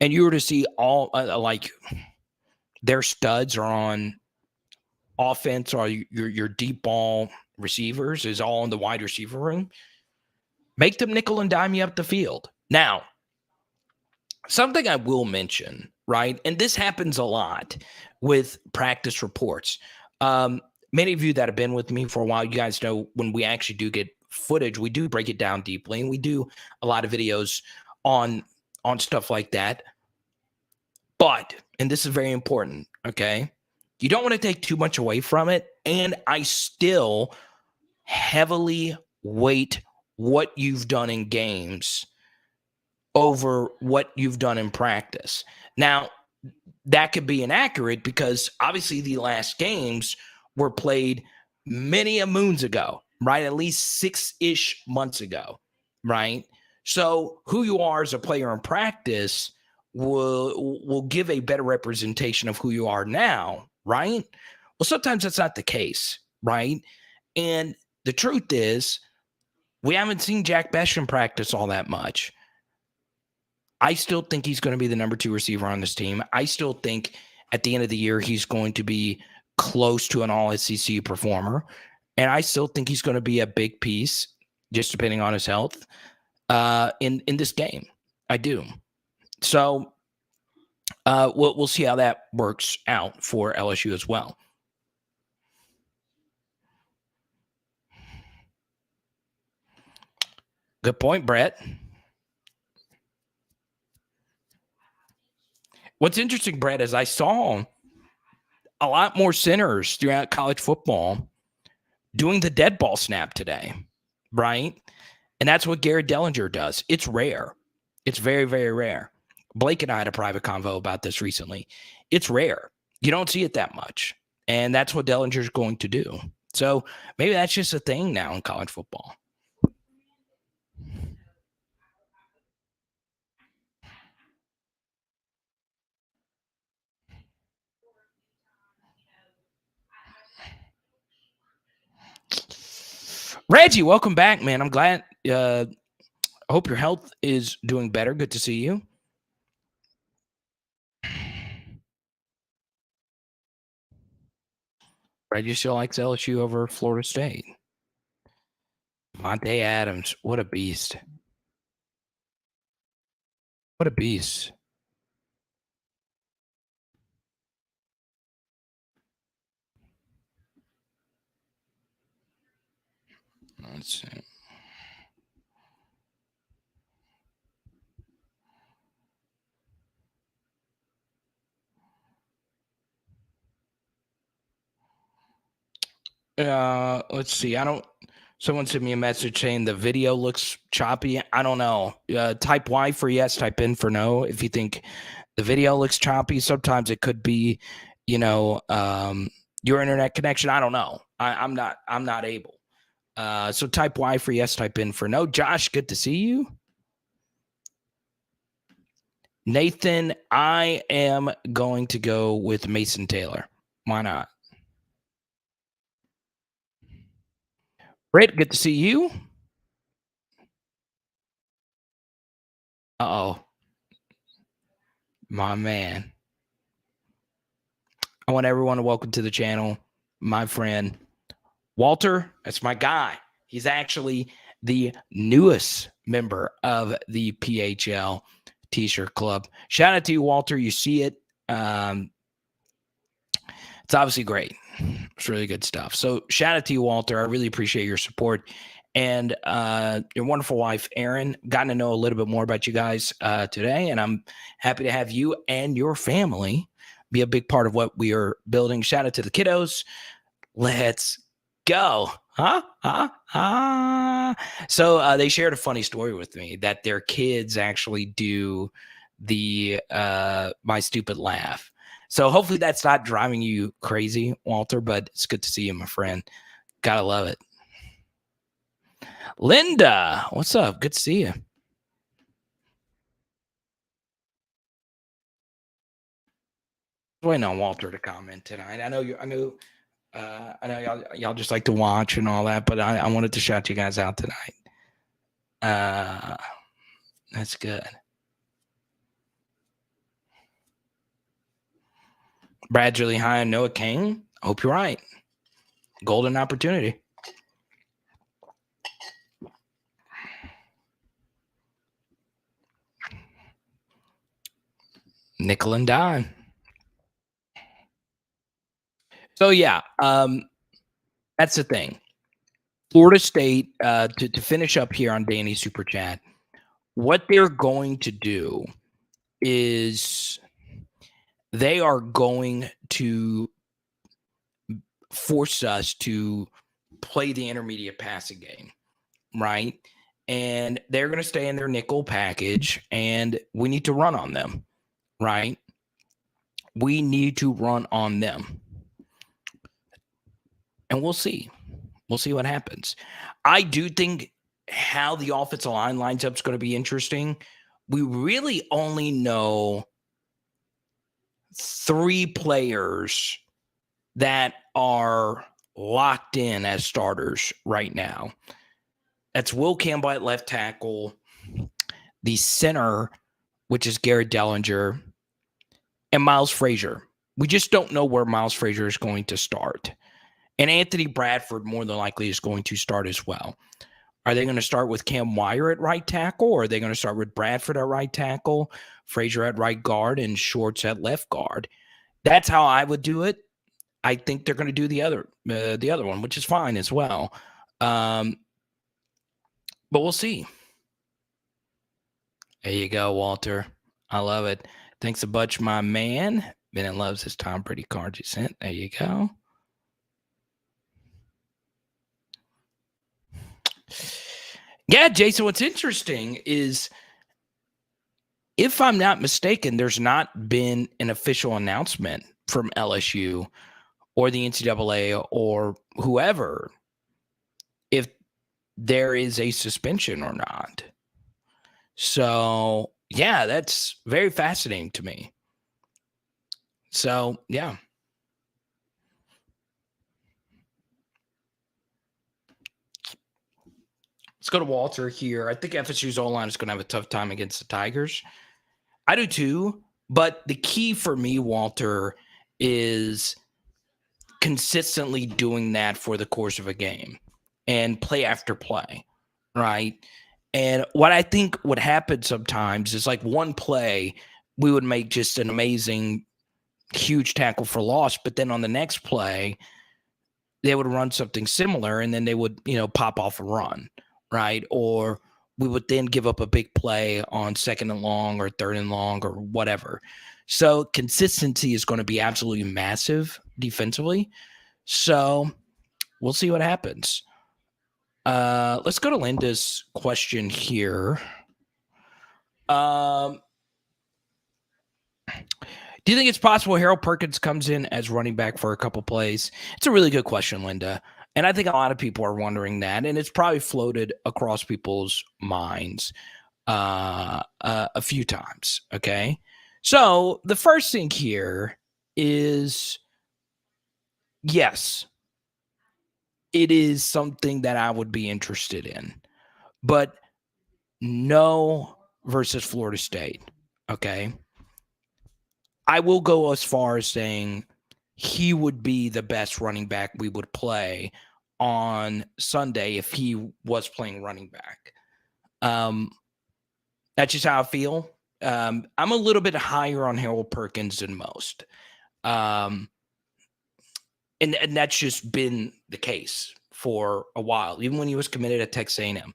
and you were to see all, like, their studs are on offense or your deep ball receivers is all in the wide receiver room. Make them nickel and dime you up the field. Now, something I will mention, right? And this happens a lot with practice reports. Many of you that have been with me for a while, you guys know when we actually do get footage, we do break it down deeply, and we do a lot of videos on stuff like that. But, and this is very important, okay? You don't want to take too much away from it. And I still heavily weight what you've done in games over what you've done in practice. Now, that could be inaccurate because obviously the last games were played many a moons ago, right? At least 6-ish months ago, right? So who you are as a player in practice will give a better representation of who you are now, right? Well, sometimes that's not the case, right? And the truth is, we haven't seen Jack Besham practice all that much. I still think he's going to be the number 2 receiver on this team. I still think at the end of the year, he's going to be close to an all SEC performer. And I still think he's going to be a big piece, just depending on his health, in this game. I do. So we'll see how that works out for LSU as well. Good point, Brett. What's interesting, Brett, is I saw a lot more centers throughout college football doing the dead ball snap today, right? And that's what Garrett Dellinger does. It's rare. It's very, very rare. Blake and I had a private convo about this recently. It's rare. You don't see it that much. And that's what Dellinger's going to do. So maybe that's just a thing now in college football. Reggie, welcome back, man. I'm glad. I hope your health is doing better. Good to see you. Reggie still likes LSU over Florida State. Monte Adams, what a beast. What a beast. Let's see. Let's see. Someone sent me a message saying the video looks choppy. I don't know. Type Y for yes, type in for no. If you think the video looks choppy, sometimes it could be, your internet connection. I don't know. I'm not able. So type Y for yes, type in for no. Josh, good to see you. Nathan, I am going to go with Mason Taylor. Why not? Britt, good to see you. Uh-oh. My man. I want everyone to welcome to the channel my friend Walter. That's my guy. He's actually the newest member of the PHL T-shirt club. Shout out to you, Walter. You see it. It's obviously great. It's really good stuff. So shout out to you, Walter. I really appreciate your support. And your wonderful wife, Erin, gotten to know a little bit more about you guys today. And I'm happy to have you and your family be a big part of what we are building. Shout out to the kiddos. Let's go. So they shared a funny story with me that their kids actually do the my stupid laugh. So hopefully that's not driving you crazy, Walter, but it's good to see you, my friend. Gotta love it. Linda, what's up? Good to see you. Waiting on Walter to comment tonight. I know y'all just like to watch and all that, but I wanted to shout you guys out tonight. That's good. Brad's really high on Noah Kane. Hope you're right. Golden opportunity. Nickel and dime. So yeah, that's the thing. Florida State, to finish up here on Danny's Super Chat, what they're going to do is they are going to force us to play the intermediate passing game, right? And they're going to stay in their nickel package, and we need to run on them, right? We need to run on them. And we'll see. We'll see what happens. I do think how the offensive line lines up is going to be interesting. We really only know 3 players that are locked in as starters right now. That's Will Campbell at left tackle, the center, which is Garrett Dellinger, and Miles Frazier. We just don't know where Miles Frazier is going to start. And Anthony Bradford more than likely is going to start as well. Are they going to start with Cam Wire at right tackle, or are they going to start with Bradford at right tackle, Frazier at right guard, and Shorts at left guard? That's how I would do it. I think they're going to do the other one, which is fine as well. But we'll see. There you go, Walter. I love it. Thanks a bunch, my man. Bennett loves his Tom Brady card you sent. There you go. Yeah, Jason, what's interesting is, if I'm not mistaken, there's not been an official announcement from LSU or the NCAA or whoever if there is a suspension or not. So, yeah, that's very fascinating to me. So, yeah. Let's go to Walter here. I think FSU's O-line is going to have a tough time against the Tigers. I do too, but the key for me, Walter, is consistently doing that for the course of a game and play after play, right? And what I think would happen sometimes is, like, one play, we would make just an amazing, huge tackle for loss, but then on the next play, they would run something similar, and then they would, pop off a run, right? Or we would then give up a big play on 2nd and long or 3rd and long or whatever. So consistency is going to be absolutely massive defensively. So we'll see what happens. Let's go to Linda's question here. Do you think it's possible Harold Perkins comes in as running back for a couple plays? It's a really good question, Linda. And I think a lot of people are wondering that, and it's probably floated across people's minds a few times, okay? So the first thing here is, yes, it is something that I would be interested in, but no versus Florida State, okay? I will go as far as saying he would be the best running back we would play on Sunday if he was playing running back. That's just how I feel. I'm a little bit higher on Harold Perkins than most. And that's just been the case for a while, even when he was committed at Texas A&M.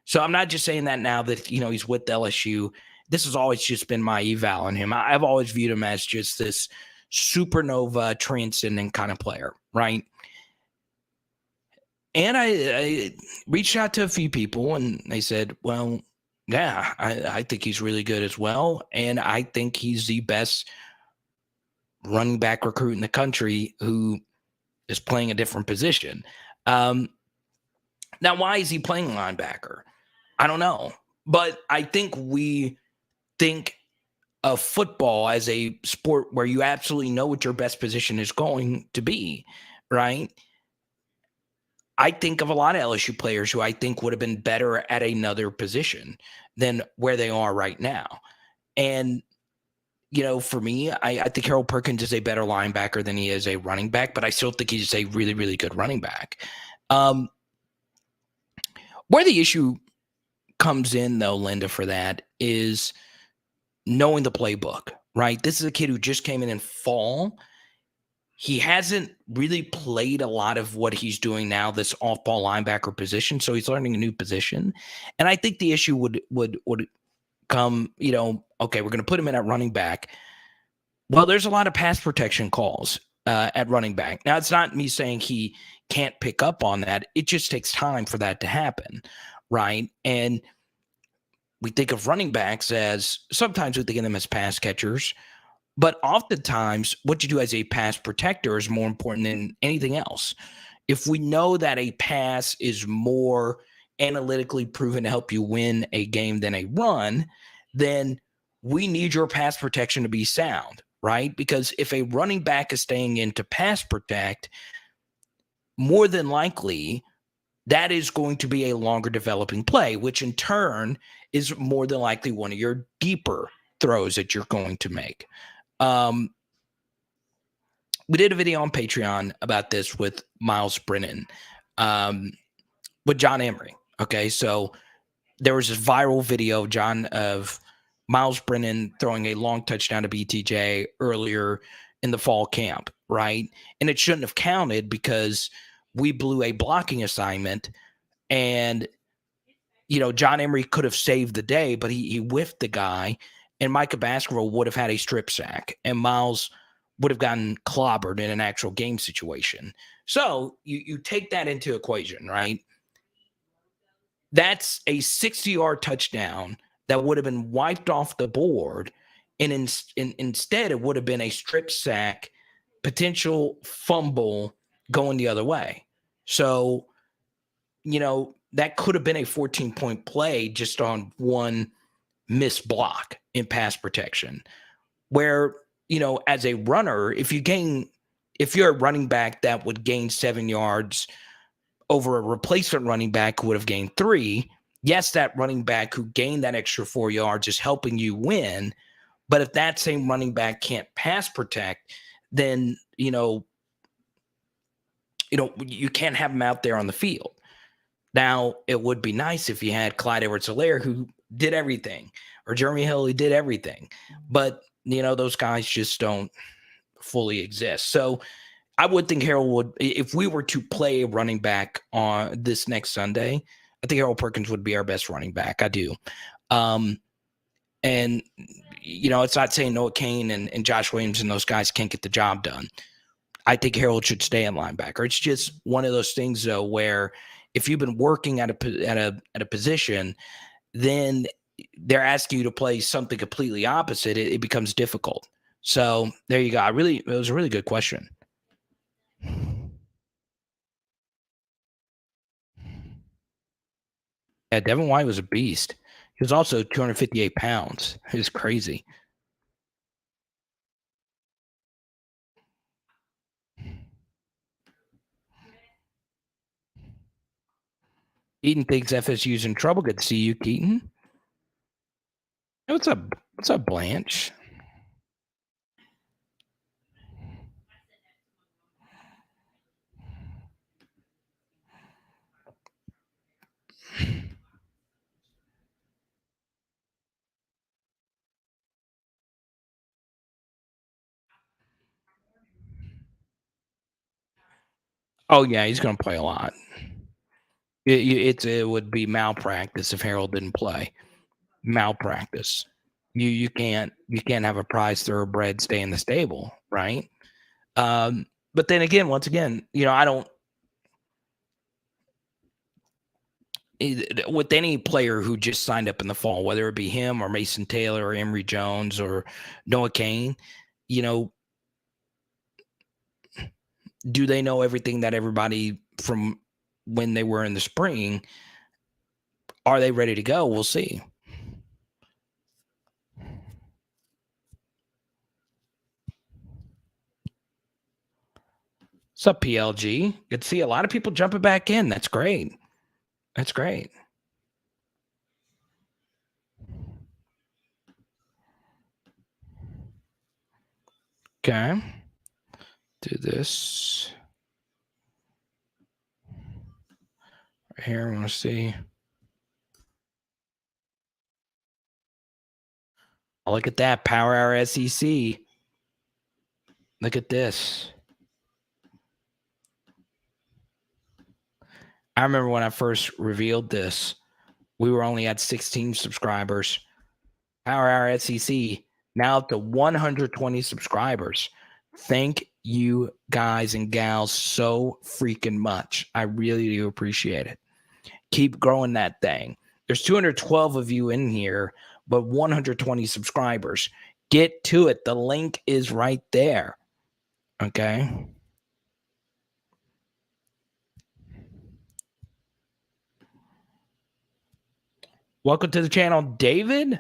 So I'm not just saying that now that, he's with LSU. This has always just been my eval on him. I've always viewed him as just this supernova transcendent kind of player, right? And I reached out to a few people, and they said, well, yeah, I think he's really good as well. And I think he's the best running back recruit in the country who is playing a different position. Now, why is he playing linebacker? I don't know. But I think we think of football as a sport where you absolutely know what your best position is going to be, right? I think of a lot of LSU players who I think would have been better at another position than where they are right now. And For me, I think Harold Perkins is a better linebacker than he is a running back, but I still think he's a really, really good running back. Where the issue comes in, though, Linda, for that is knowing the playbook, right? This is a kid who just came in fall. He hasn't really played a lot of what he's doing now, this off-ball linebacker position, so he's learning a new position. And I think the issue would come, okay, we're going to put him in at running back. Well, there's a lot of pass protection calls at running back. Now, it's not me saying he can't pick up on that. It just takes time for that to happen, right? And we think of running backs as sometimes we think of them as pass catchers, but oftentimes what you do as a pass protector is more important than anything else. If we know that a pass is more analytically proven to help you win a game than a run, then we need your pass protection to be sound, right? Because if a running back is staying in to pass protect, more than likely that is going to be a longer developing play, which in turn is more than likely one of your deeper throws that you're going to make. We did a video on Patreon about this with Miles Brennan, with John Emery. Okay, so there was this viral video of Miles Brennan throwing a long touchdown to BTJ earlier in the fall camp, right? And it shouldn't have counted because we blew a blocking assignment, and John Emery could have saved the day, but he whiffed the guy, and Micah Baskerville would have had a strip sack, and Miles would have gotten clobbered in an actual game situation. So you take that into equation, right? That's a 60-yard touchdown that would have been wiped off the board, and instead it would have been a strip sack, potential fumble going the other way. So, that could have been a 14-point play just on one missed block in pass protection. Where, as a runner, if you're a running back that would gain 7 yards over a replacement running back who would have gained 3, yes, that running back who gained that extra 4 yards is helping you win. But if that same running back can't pass protect, then, you can't have him out there on the field. Now, it would be nice if you had Clyde Edwards-Helaire who did everything, or Jeremy Hill who did everything. But, those guys just don't fully exist. So I would think Harold would, if we were to play a running back on this next Sunday, I think Harold Perkins would be our best running back. I do. And, it's not saying Noah Cain and Josh Williams and those guys can't get the job done. I think Harold should stay in linebacker. It's just one of those things, though, where if you've been working at a position, then they're asking you to play something completely opposite. It becomes difficult. So there you go. It was a really good question. Yeah, Devin White was a beast. He was also 258 pounds. It was crazy. Keaton thinks FSU's in trouble. Good to see you, Keaton. Hey, what's up? What's up, Blanche? Oh yeah, he's going to play a lot. It would be malpractice if Harold didn't play. Malpractice. You can't have a prize thoroughbred stay in the stable, right? But then again, once again, I don't. With any player who just signed up in the fall, whether it be him or Mason Taylor or Emory Jones or Noah Cain, do they know everything that everybody from when they were in the spring? Are they ready to go? We'll see. What's up, PLG? Good to see a lot of people jumping back in. That's great. That's great. Okay. Do this. Right here, I want to see. Oh, look at that. Power Hour SEC. Look at this. I remember when I first revealed this, we were only at 16 subscribers. Power Hour SEC, now up to 120 subscribers. Thank you guys and gals so freaking much. I really do appreciate it. Keep growing that thing. There's 212 of you in here, but 120 subscribers. Get to it. The link is right there. Okay. Welcome to the channel, David.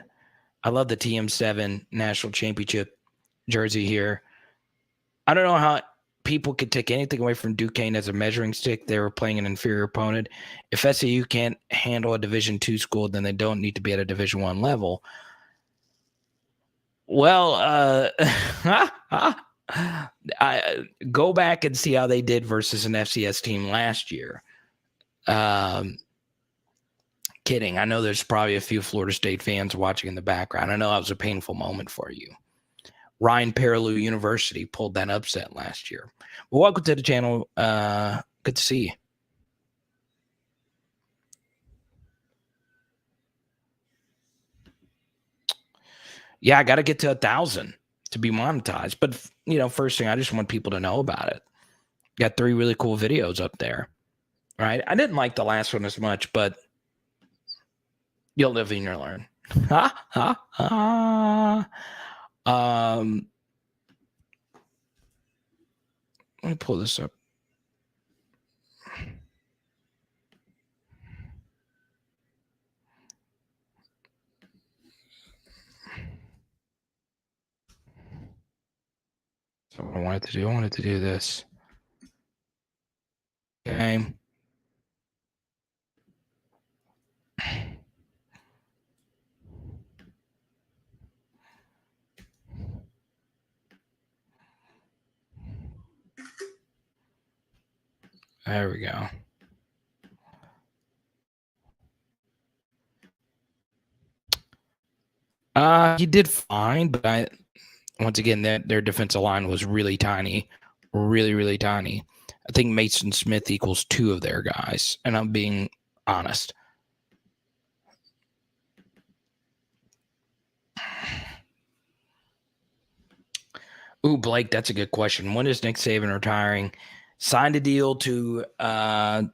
I love the TM7 National Championship jersey here. I don't know how people could take anything away from Duquesne as a measuring stick. They were playing an inferior opponent. If SAU can't handle a Division II school, then they don't need to be at a Division I level. Well, I go back and see how they did versus an FCS team last year. Kidding. I know there's probably a few Florida State fans watching in the background. I know that was a painful moment for you. Ryan Perilou University pulled that upset last year. Well, welcome to the channel. Good to see you. Yeah, I got to get to 1,000 to be monetized. But, first thing, I just want people to know about it. Got 3 really cool videos up there. Right? I didn't like the last one as much, but you'll live and you'll learn. Let me pull this up. So what I wanted to do this. Okay. There we go. He did fine, but once again, their defensive line was really tiny, really, really tiny. I think Mason Smith equals 2 of their guys, and I'm being honest. Ooh, Blake, that's a good question. When is Nick Saban retiring? Signed a deal to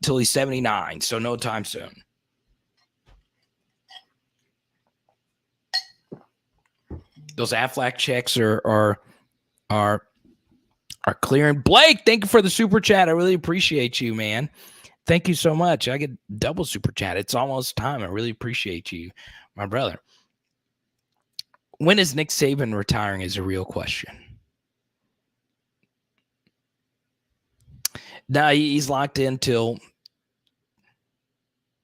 till he's 79, so no time soon. Those Aflac checks are clearing. Blake, thank you for the super chat. I really appreciate you, man. Thank you so much. I get double super chat. It's almost time. I really appreciate you, my brother. When is Nick Saban retiring is a real question. Now he's locked in till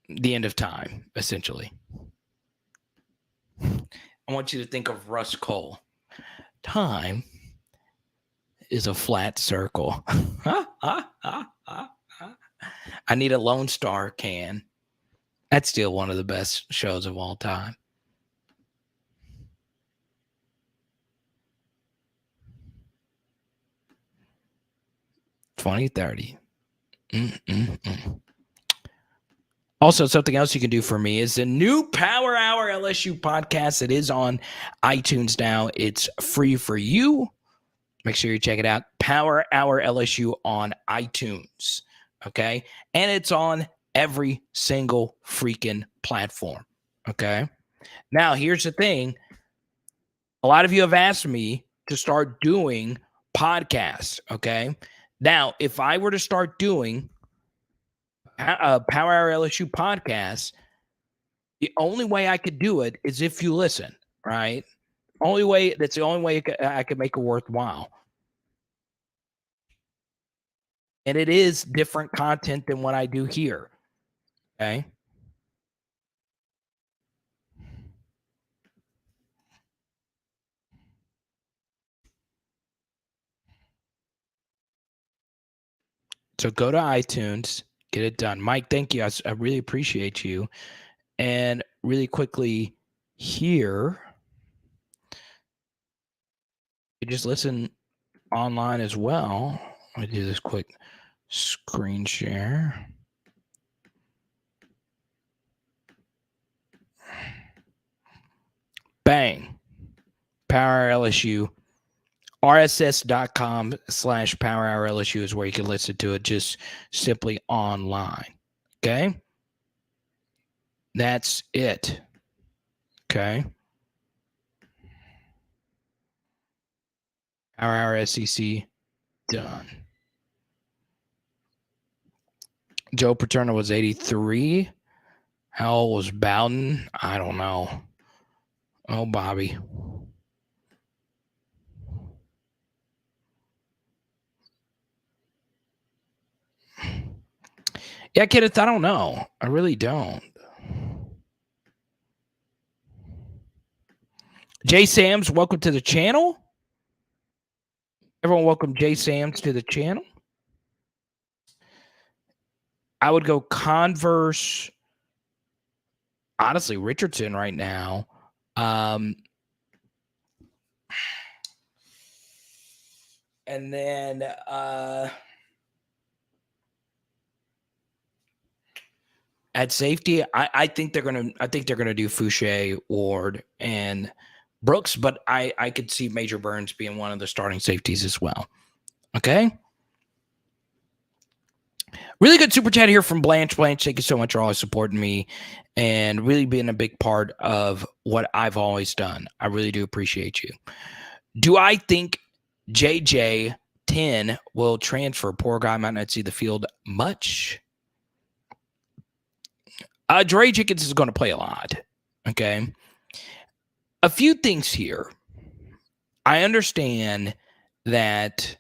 the end of time, essentially. I want you to think of Russ Cole. Time is a flat circle. I need a Lone Star can. That's still one of the best shows of all time. $20.30. Also, something else you can do for me is the new Power Hour LSU podcast. It is on iTunes now. It's free for you. Make sure you check it out. Power Hour LSU on iTunes. Okay. And it's on every single freaking platform. Okay. Now, here's the thing. A lot of you have asked me to start doing podcasts. Okay. Now, if I were to start doing a Power Hour LSU podcast, the only way I could do it is if you listen, right? That's the only way I could make it worthwhile. And it is different content than what I do here. Okay. So go to iTunes, get it done. Mike, thank you. I really appreciate you. And really quickly here, you just listen online as well. Let me do this quick screen share. Bang. Power LSU. RSS.com/Power Hour LSU is where you can listen to it just simply online. Okay. That's it. Okay. Power Hour SEC done. Joe Paterno was 83. How old was Bowden? I don't know. Oh, Bobby. Yeah, Kenneth, I don't know. I really don't. Jay Sams, welcome to the channel. Everyone, welcome Jay Sams to the channel. I would go Converse. Honestly, Richardson right now. And then at safety, I think they're gonna do Fouché, Ward, and Brooks, but I could see Major Burns being one of the starting safeties as well. Okay. Really good super chat here from Blanche. Blanche, thank you so much for always supporting me and really being a big part of what I've always done. I really do appreciate you. Do I think JJ 10 will transfer? Poor guy might not see the field much. Dre Jenkins is going to play a lot. Okay. A few things here. I understand that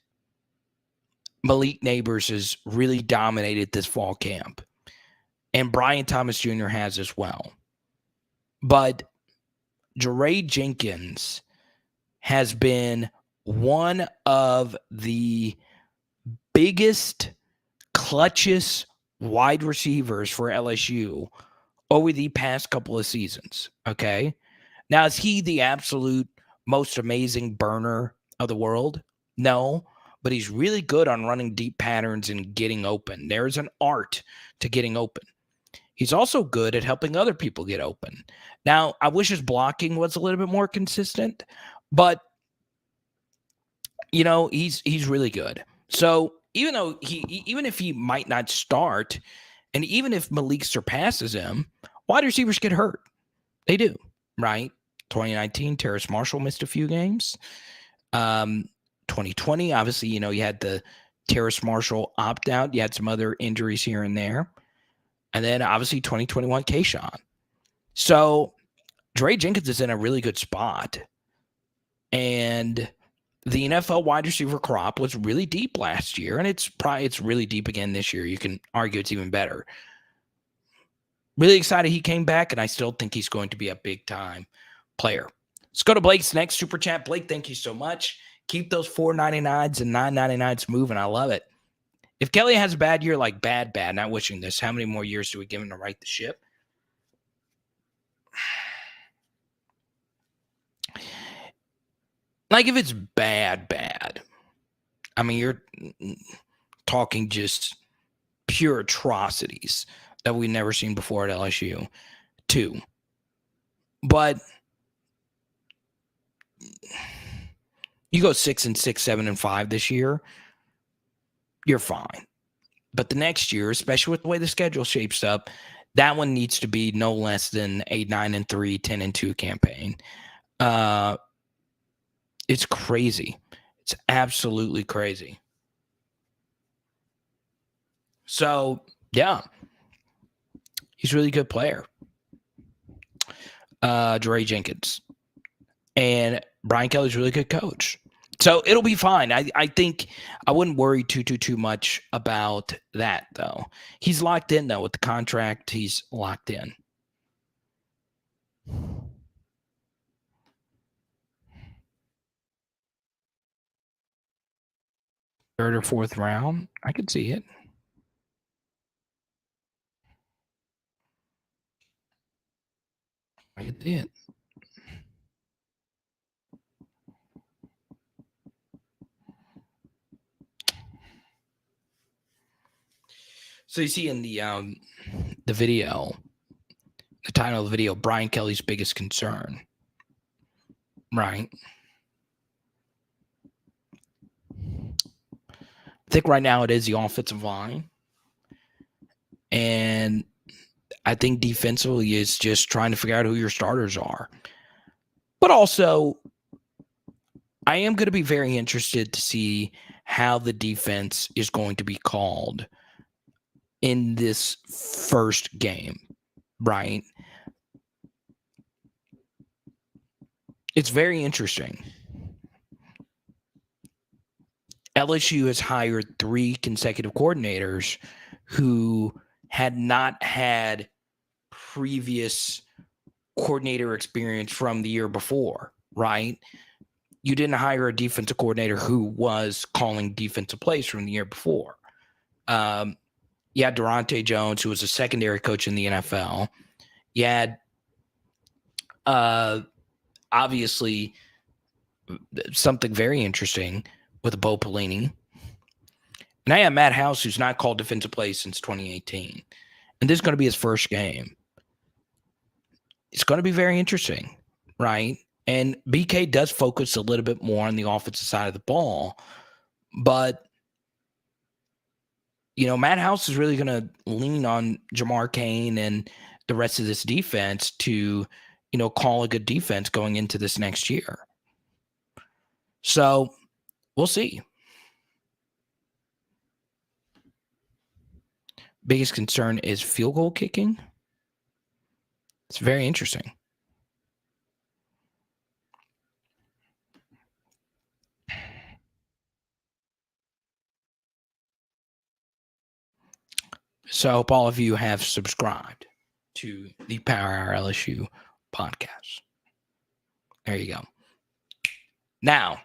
Malik Neighbors has really dominated this fall camp, and Brian Thomas Jr. has as well. But Dre Jenkins has been one of the biggest, clutchest wide receivers for LSU over the past couple of seasons. Okay. Now, is he the absolute most amazing burner of the world? No, but he's really good on running deep patterns and getting open. There's an art to getting open. He's also good at helping other people get open. Now, I wish his blocking was a little bit more consistent, but he's really good. So even though even if he might not start, and even if Malik surpasses him, wide receivers get hurt. They do, right? 2019, Terrace Marshall missed a few games. 2020, obviously, you had the Terrace Marshall opt out. You had some other injuries here and there. And then obviously 2021, Kayshawn. So Dre Jenkins is in a really good spot. And the NFL wide receiver crop was really deep last year, and it's really deep again this year. You can argue it's even better. Really excited he came back, and I still think he's going to be a big-time player. Let's go to Blake's next super chat. Blake, thank you so much. Keep those $4.99s and $9.99s moving. I love it. If Kelly has a bad year, like bad, not wishing this, how many more years do we give him to right the ship? Like if it's bad, I mean, you're talking just pure atrocities that we've never seen before at LSU, too. But you go 6-6, 7-5 this year, you're fine. But the next year, especially with the way the schedule shapes up, that one needs to be no less than 8-9-3, 10-2 campaign. It's crazy. It's absolutely crazy. So, yeah, he's a really good player. Dre Jenkins. And Brian Kelly's a really good coach. So it'll be fine. I think I wouldn't worry too much about that, though. He's locked in, though, with the contract. He's locked in. Third or fourth round. I could see it. I can see it. So you see in the video, the title of the video, Brian Kelly's biggest concern, right? I think right now it is the offensive line. And I think defensively is just trying to figure out who your starters are. But also, I am going to be very interested to see how the defense is going to be called in this first game, right? It's very interesting. LSU has hired 3 consecutive coordinators who had not had previous coordinator experience from the year before, right? You didn't hire a defensive coordinator who was calling defensive plays from the year before. You had Durante Jones, who was a secondary coach in the NFL. You had, obviously, something very interesting with Bo Pelini. And I have Matt House, who's not called defensive plays since 2018. And this is going to be his first game. It's going to be very interesting, right? And BK does focus a little bit more on the offensive side of the ball. But, Matt House is really going to lean on Jamar Cain and the rest of this defense to, call a good defense going into this next year. So we'll see. Biggest concern is field goal kicking. It's very interesting. So I hope all of you have subscribed to the Power Hour LSU podcast. There you go. Now,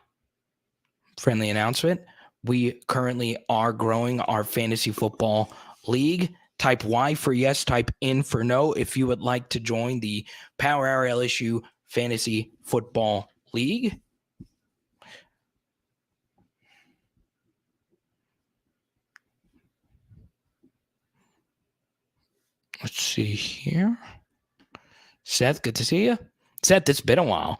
friendly announcement. We currently are growing our fantasy football league. Type Y for yes, type N for no if you would like to join the Power Hour LSU Fantasy Football League. Let's see here. Seth, good to see you. Seth, it's been a while.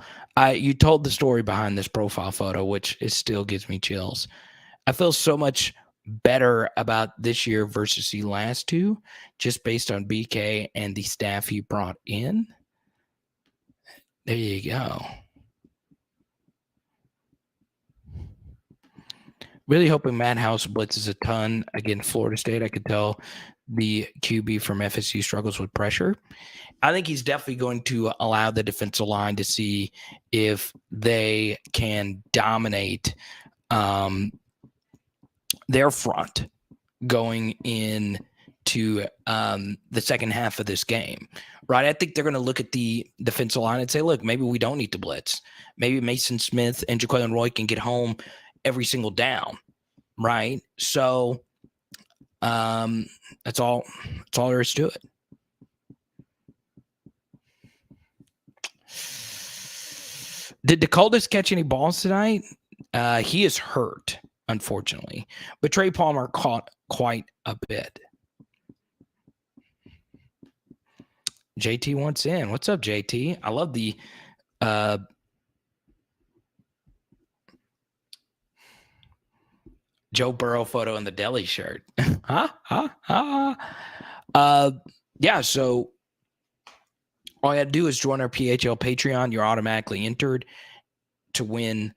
You told the story behind this profile photo, which still gives me chills. I feel so much better about this year versus the last two, just based on BK and the staff he brought in. There you go. Really hoping Matt House blitzes a ton against Florida State. I could tell the QB from FSU struggles with pressure. I think he's definitely going to allow the defensive line to see if they can dominate their front going in to the second half of this game, right? I think they're going to look at the defensive line and say, look, maybe we don't need to blitz. Maybe Mason Smith and Jaquelin Roy can get home every single down, right? So that's all there is to it. Did DeColdis catch any balls tonight? He is hurt, unfortunately. But Trey Palmer caught quite a bit. JT wants in. What's up, JT? I love the Joe Burrow photo in the deli shirt. Yeah, so all you got to do is join our PHL Patreon. You're automatically entered to win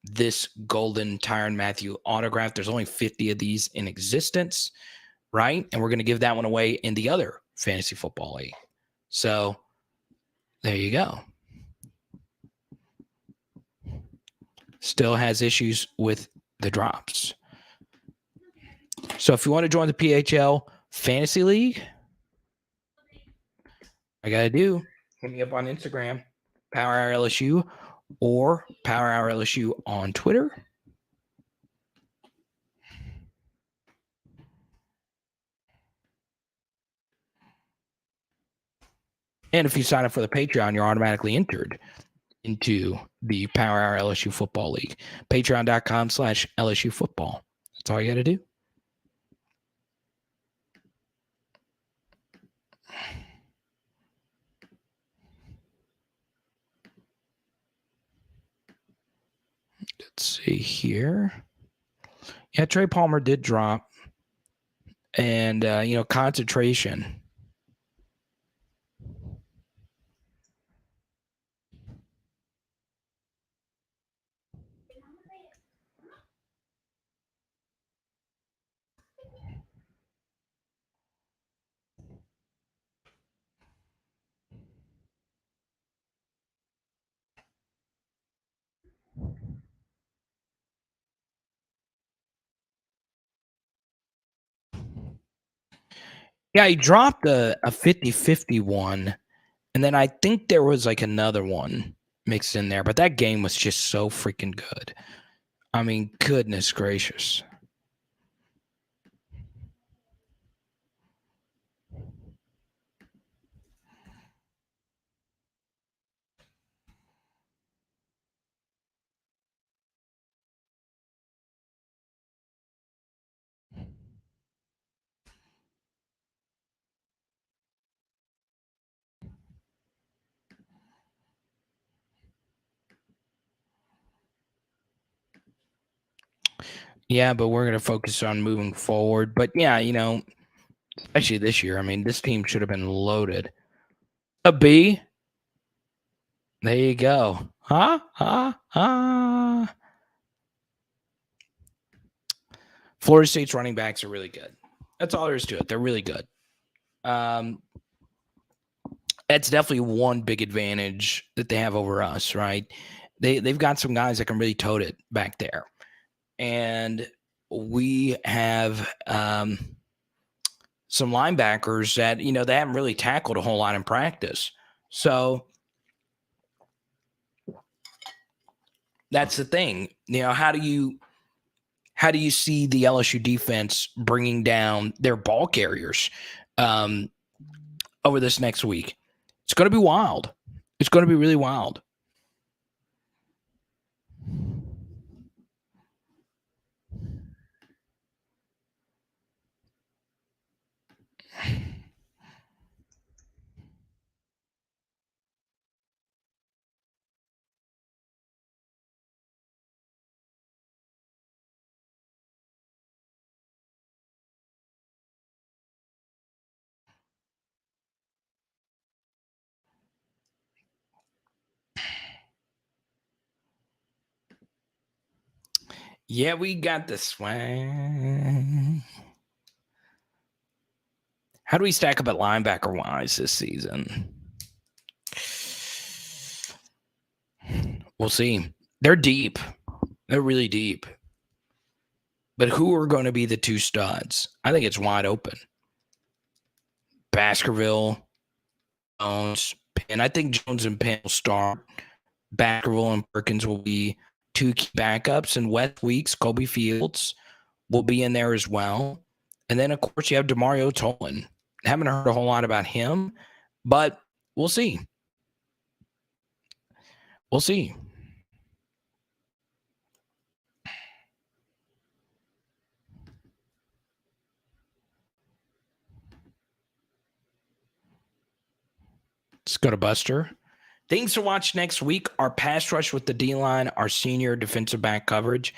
this golden Tyrann Mathieu autograph. There's only 50 of these in existence, right? And we're going to give that one away in the other fantasy football league. So there you go. Still has issues with the drops. So if you want to join the PHL Fantasy League, I got to do, hit me up on Instagram, Power Hour LSU, or Power Hour LSU on Twitter. And if you sign up for the Patreon, you're automatically entered into the Power Hour LSU Football League. Patreon.com/LSU Football. That's all you got to do. Let's see here. Yeah, Trey Palmer did drop. And, concentration. Yeah, he dropped a 50-50 one, and then I think there was like another one mixed in there, but that game was just so freaking good. I mean, goodness gracious. Yeah, but we're going to focus on moving forward. But yeah, especially this year, I mean, this team should have been loaded. A B. There you go. Florida State's running backs are really good. That's all there is to it. They're really good. That's definitely one big advantage that they have over us, right? They've got some guys that can really tote it back there. And we have some linebackers that, they haven't really tackled a whole lot in practice. So that's the thing. How do you see the LSU defense bringing down their ball carriers over this next week? It's going to be wild. It's going to be really wild. Yeah, we got the swag. How do we stack up at linebacker wise this season? We'll see. They're deep. They're really deep. But who are going to be the two studs? I think it's wide open. Baskerville, Jones, Penn. I think Jones and Penn will start. Baskerville and Perkins will be two key backups. And West Weeks, Kobe Fields will be in there as well. And then, of course, you have DeMario Tolan. Haven't heard a whole lot about him, but we'll see. We'll see. Let's go to Buster. Things to watch next week: our pass rush with the D-line, our senior defensive back coverage,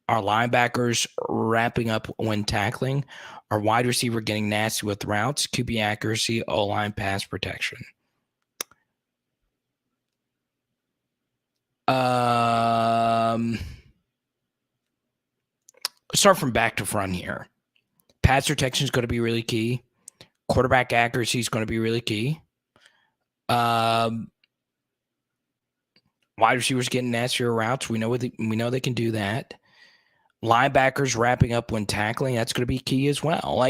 our linebackers wrapping up when tackling, our wide receiver getting nasty with routes, QB accuracy, O-line pass protection. Start from back to front here. Pass protection is going to be really key. Quarterback accuracy is going to be really key. Wide receivers getting nastier routes. We know they can do that. Linebackers wrapping up when tackling. That's going to be key as well.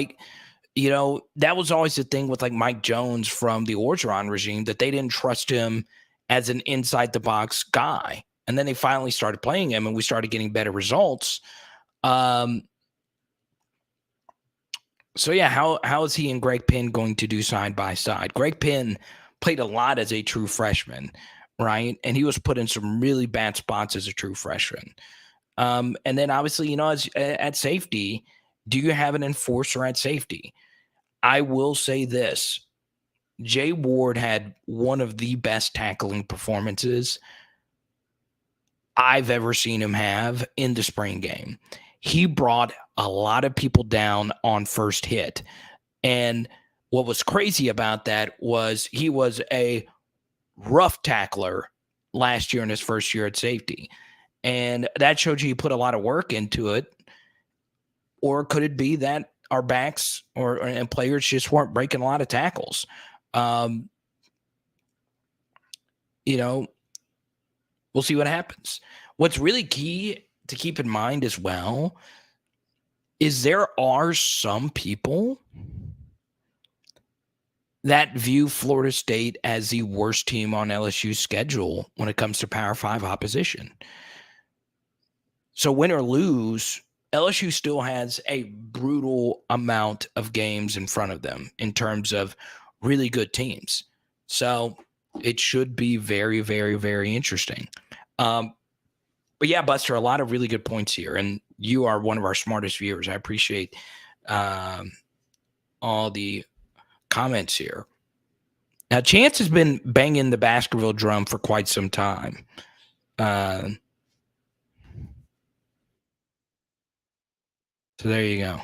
That was always the thing with Mike Jones from the Orgeron regime, that they didn't trust him as an inside the box guy. And then they finally started playing him and we started getting better results. So yeah, how is he and Greg Penn going to do side by side? Greg Penn played a lot as a true freshman, right? And he was put in some really bad spots as a true freshman. And then obviously, at safety, do you have an enforcer at safety? I will say this. Jay Ward had one of the best tackling performances I've ever seen him have in the spring game. He brought a lot of people down on first hit. And what was crazy about that was he was a rough tackler last year in his first year at safety. And that showed you he put a lot of work into it. Or could it be that our backs and players just weren't breaking a lot of tackles? Um, we'll see what happens. What's really key to keep in mind as well is there are some people that view Florida State as the worst team on LSU's schedule when it comes to Power 5 opposition. So win or lose, LSU still has a brutal amount of games in front of them in terms of really good teams. So it should be very, very, very interesting. But yeah, Buster, a lot of really good points here. And you are one of our smartest viewers. I appreciate all the comments here. Now, Chance has been banging the Baskerville drum for quite some time. So there you go.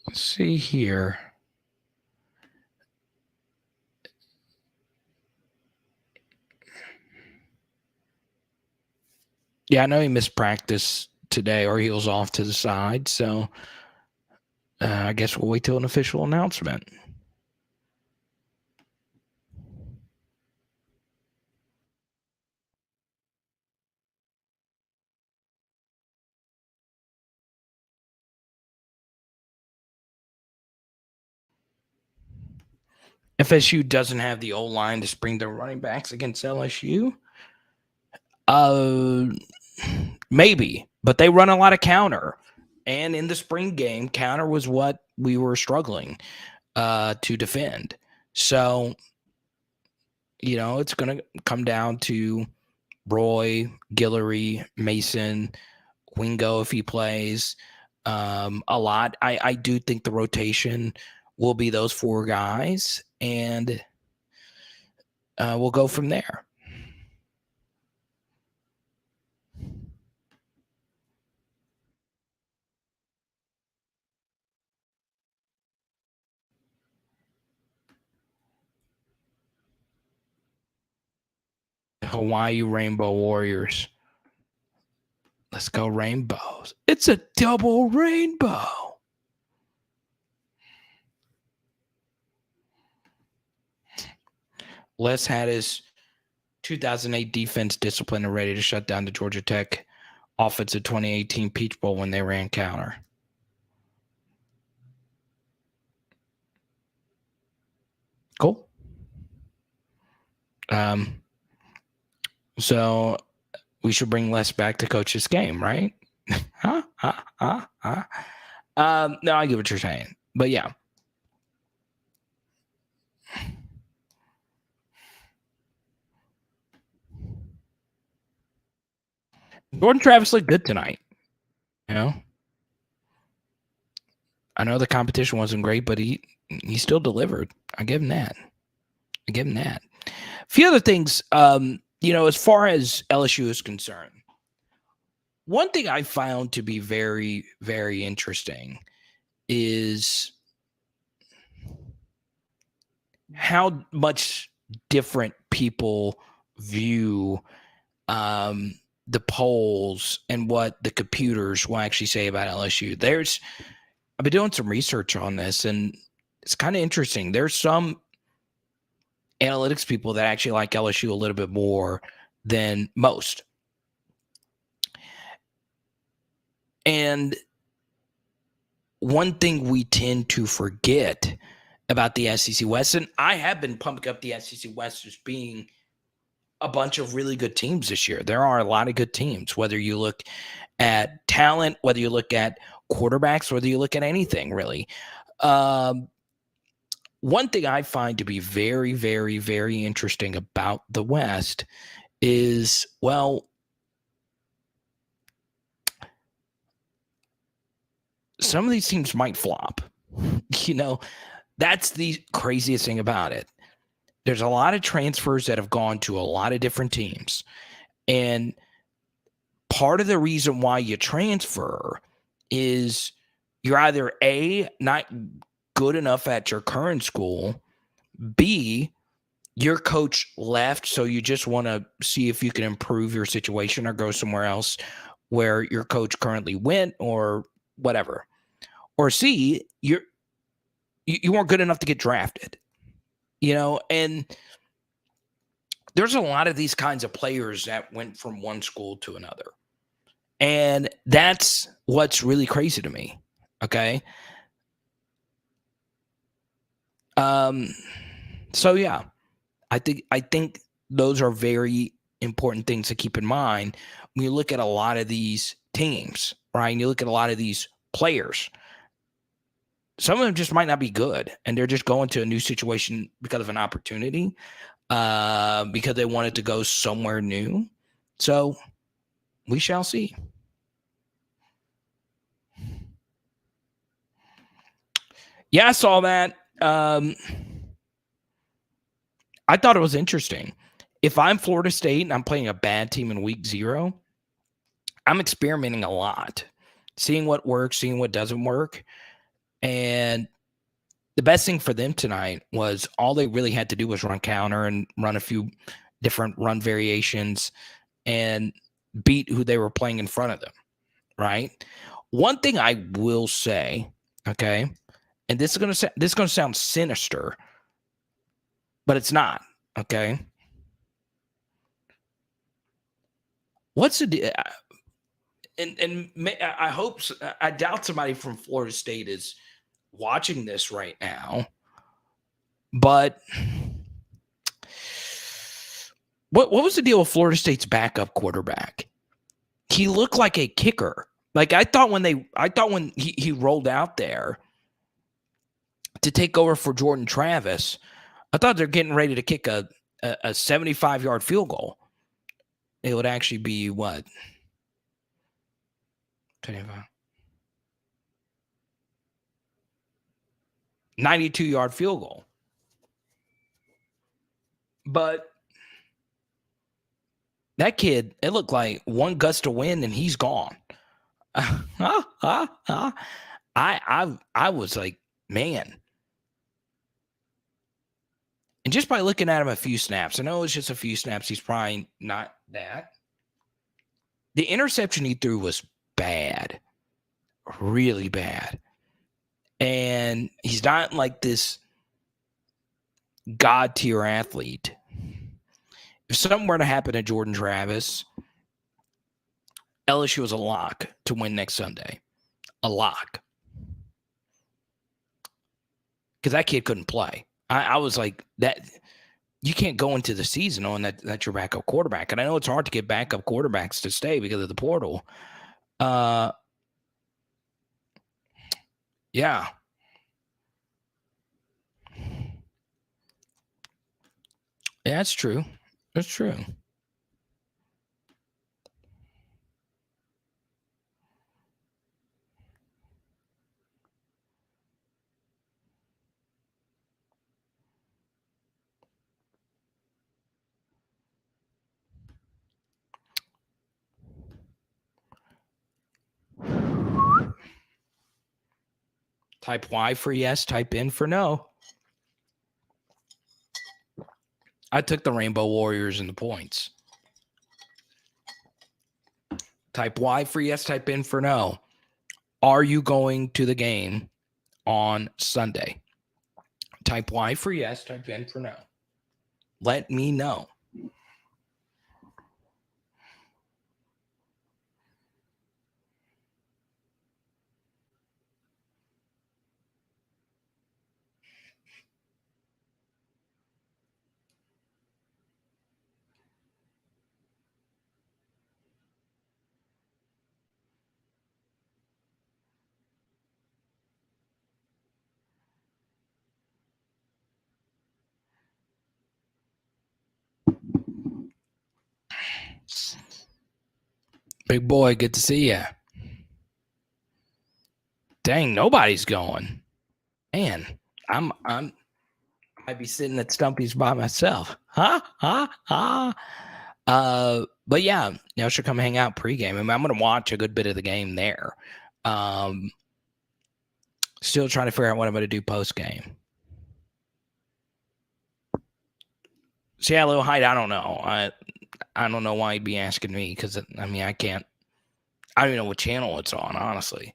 Let's see here. Yeah, I know he missed practice today, or he was off to the side. So I guess we'll wait till an official announcement. FSU doesn't have the O-line to spring their running backs against LSU. Maybe, but they run a lot of counter. And in the spring game, counter was what we were struggling to defend. So, it's going to come down to Roy, Guillory, Mason, Wingo if he plays a lot. I do think the rotation will be those four guys, and we'll go from there. Hawaii Rainbow Warriors. Let's go Rainbows. It's a double rainbow. Les had his 2008 defense disciplined and ready to shut down the Georgia Tech offensive 2018 Peach Bowl when they ran counter. Cool. So we should bring Les back to coach this game, right? No, I get what you're saying. But yeah. Jordan Travis looked good tonight. I know the competition wasn't great, but he still delivered. I give him that. A few other things, as far as LSU is concerned, one thing I found to be very, very interesting is how much different people view the polls and what the computers will actually say about LSU. I've been doing some research on this, and it's kind of interesting. There's some analytics people that actually like LSU a little bit more than most. And one thing we tend to forget about the SEC West, and I have been pumping up the SEC West as being a bunch of really good teams this year. There are a lot of good teams, whether you look at talent, whether you look at quarterbacks, whether you look at anything really. One thing I find to be very, very, very interesting about the West is, well, some of these teams might flop. That's the craziest thing about it. There's a lot of transfers that have gone to a lot of different teams. And part of the reason why you transfer is you're either A, not good enough at your current school, B, your coach left, so you just want to see if you can improve your situation or go somewhere else where your coach currently went or whatever. Or C, you weren't good enough to get drafted. And there's a lot of these kinds of players that went from one school to another. And that's what's really crazy to me. Okay. So yeah, I think those are very important things to keep in mind when you look at a lot of these teams, right? And you look at a lot of these players. Some of them just might not be good, and they're just going to a new situation because of an opportunity, because they wanted to go somewhere new. So we shall see. Yeah, I saw that. I thought it was interesting. If I'm Florida State and I'm playing a bad team in week 0, I'm experimenting a lot, seeing what works, seeing what doesn't work. And the best thing for them tonight was all they really had to do was run counter and run a few different run variations and beat who they were playing in front of them, right? One thing I will say, okay, and this is going to sound sinister, but it's not, okay? What's the deal? And I hope, I doubt somebody from Florida State is watching this right now, but what was the deal with Florida State's backup quarterback? He looked like a kicker. Like I thought when he rolled out there to take over for Jordan Travis, I thought they're getting ready to kick a 75-yard field goal. It would actually be what? 25. 92-yard field goal. But that kid, it looked like one gust of wind and he's gone. I was like, man. And just by looking at him a few snaps, I know it's just a few snaps, he's probably not that. The interception he threw was bad. Really bad. And he's not like this God tier athlete. If something were to happen to Jordan Travis, LSU was a lock to win next Sunday. A lock. Because that kid couldn't play. I was like, that. You can't go into the season knowing that's your backup quarterback. And I know it's hard to get backup quarterbacks to stay because of the portal. Yeah. Yeah, that's true. That's true. Type Y for yes, type N for no. I took the Rainbow Warriors in the points. Type Y for yes, type in for no. Are you going to the game on Sunday? Type Y for yes, type in for no. Let me know. Big boy, good to see you. Dang, nobody's going. Man, I'd be sitting at Stumpy's by myself. But yeah, y'all should come hang out pregame. I mean, I'm gonna watch a good bit of the game there. Still trying to figure out what I'm gonna do post game. See, yeah, Little Hyde, I don't know. I don't know why he'd be asking me because I mean I don't even know what channel it's on, honestly.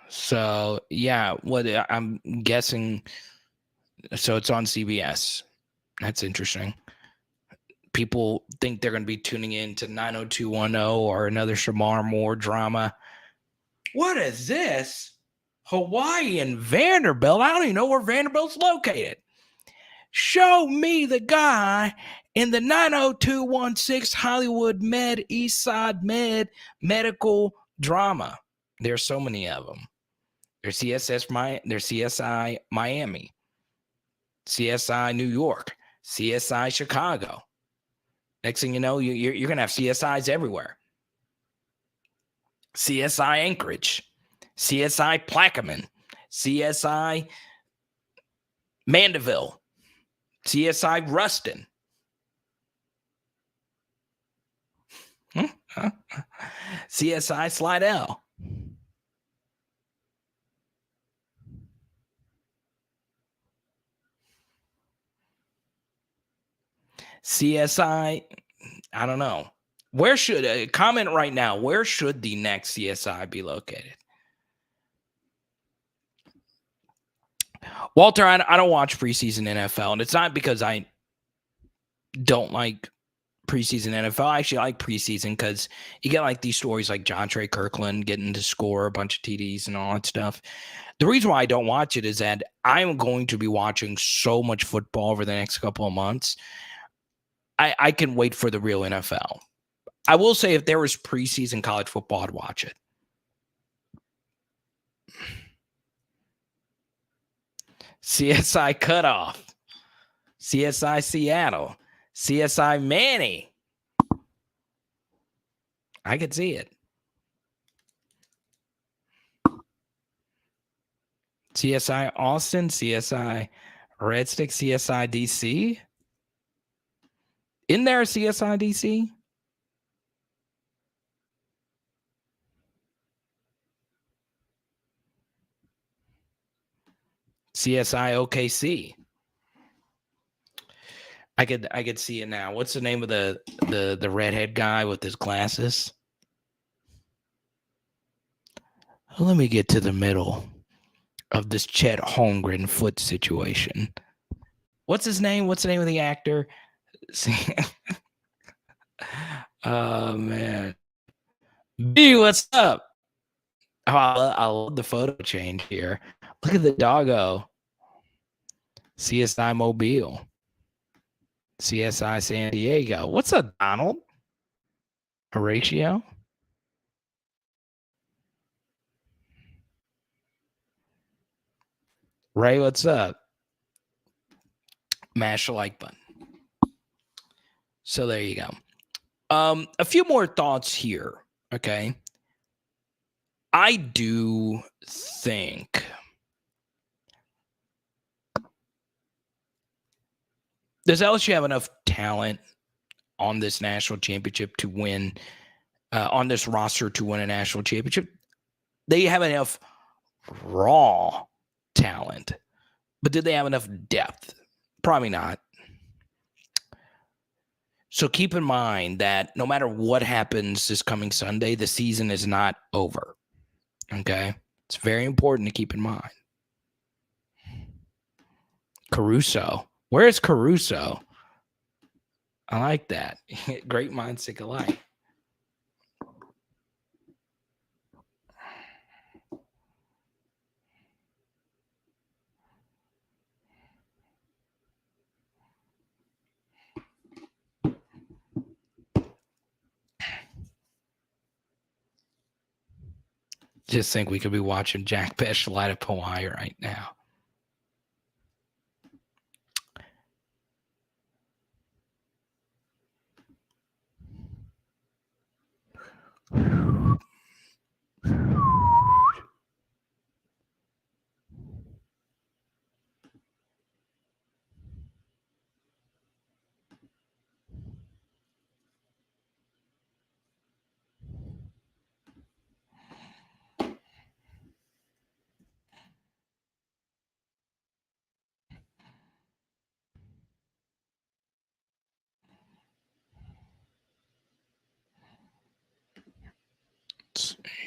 So yeah, what I'm guessing. So it's on CBS. That's interesting. People think they're going to be tuning in to 90210 or another Shamar Moore drama. What is this? Hawaii and Vanderbilt? I don't even know where Vanderbilt's located. Show me the guy in the 90216 Hollywood Med, East Side Med medical drama. There's so many of them. There's CSI Miami, CSI New York, CSI Chicago. Next thing you know, you're going to have CSIs everywhere. CSI Anchorage, CSI Plaquemine, CSI Mandeville, CSI Ruston. CSI Slidell. CSI, I don't know. Where should comment right now? Where should the next CSI be located? Walter, I don't watch preseason NFL, and it's not because I don't like preseason NFL. I actually like preseason because you get like these stories like John Trey Kirkland getting to score a bunch of TDs and all that stuff. The reason why I don't watch it is that I'm going to be watching so much football over the next couple of months. I can wait for the real NFL. I will say if there was preseason college football, I'd watch it. CSI Cutoff, CSI Seattle, CSI Manny. I could see it. CSI Austin, CSI Red Stick, CSI DC. Isn't there a CSI DC? CSI OKC. I could see it now. What's the name of the redhead guy with his glasses? Let me get to the middle of this Chet Holmgren foot situation. What's his name? What's the name of the actor? Oh man, B, what's up? Oh, I love the photo change here. Look at the doggo. CSI Mobile, CSI San Diego. What's up, Donald? Horatio. Ray, what's up? Mash the like button. So there you go. A few more thoughts here. Okay. I do think does LSU have enough talent on this national championship to win, on this roster to win a national championship? They have enough raw talent, but did they have enough depth? Probably not. So keep in mind that no matter what happens this coming Sunday, the season is not over. Okay? It's very important to keep in mind. Caruso. Where is Caruso? I like that. Great minds think alike. Just think we could be watching Jack Pesh light up Hawaii right now.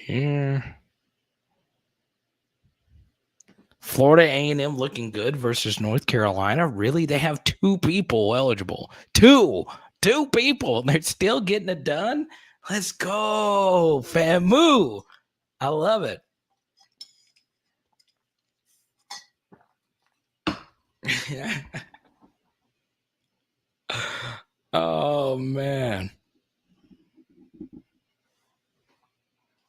Here. Florida A&M looking good versus North Carolina. Really? They have 2 people eligible. Two people. They're still getting it done. Let's go, FAMU. I love it. Oh, man.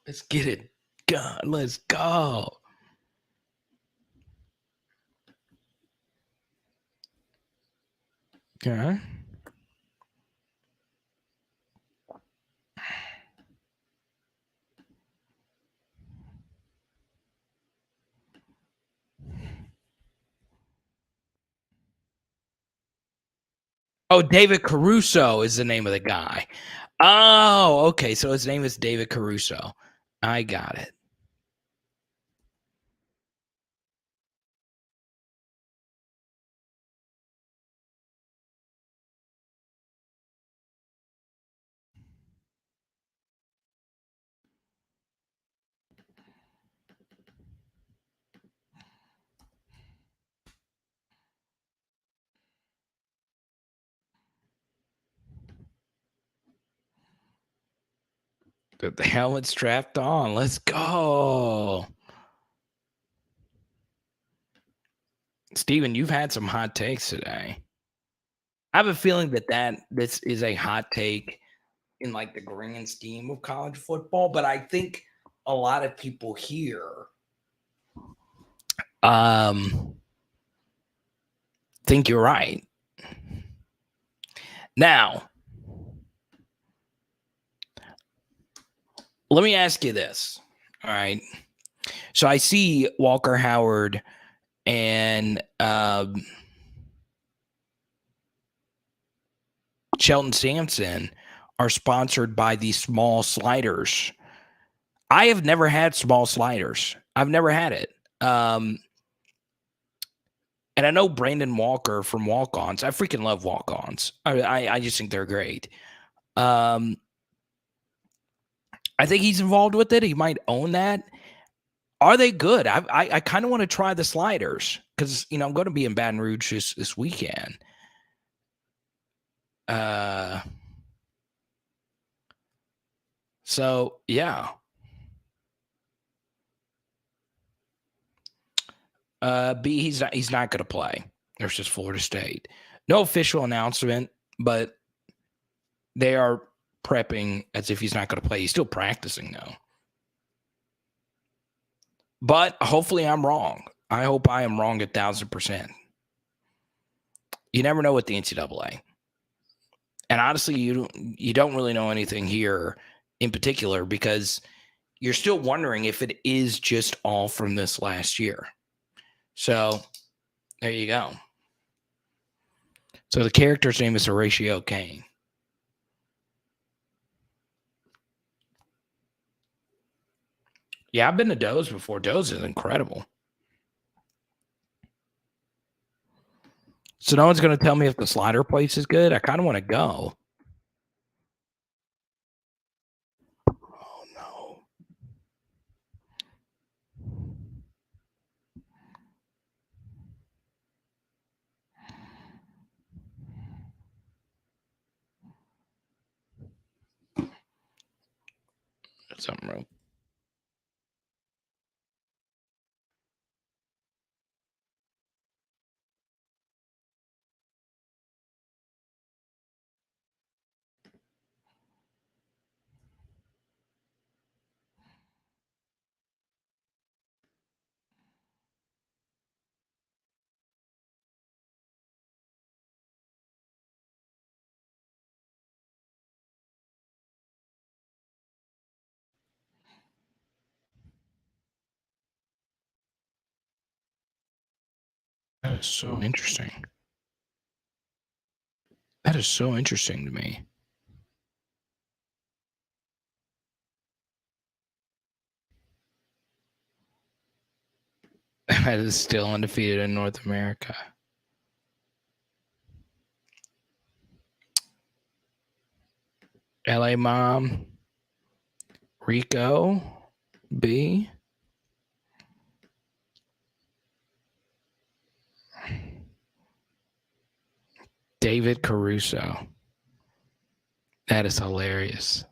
Let's get it done. Let's go. Okay. Oh, David Caruso is the name of the guy. Oh, okay. So his name is David Caruso. I got it. The helmet's strapped on. Let's go. Steven, you've had some hot takes today. I have a feeling that this is a hot take in like the grand scheme of college football, but I think a lot of people here think you're right. Now, let me ask you this. All right. So I see Walker Howard and Shelton Sampson are sponsored by these small sliders. I have never had small sliders. I've never had it. And I know Brandon Walker from Walk-Ons. I freaking love Walk-Ons. I just think they're great. I think he's involved with it. He might own that. Are they good? I kind of want to try the sliders because I'm going to be in Baton Rouge this weekend. So yeah. B, he's not going to play versus Florida State. No official announcement, but they are prepping as if he's not going to play. He's still practicing though. But hopefully I'm wrong. I hope I am wrong 1,000%. You never know with the NCAA. And honestly, you don't really know anything here in particular because you're still wondering if it is just all from this last year. So there you go. So the character's name is Horatio Kane. Yeah, I've been to Doe's before. Doe's is incredible. So no one's going to tell me if the slider place is good. I kind of want to go. Something wrong. That is so interesting. That is so interesting to me. That is still undefeated in North America. LA Mom, Rico, B. David Caruso. That is hilarious.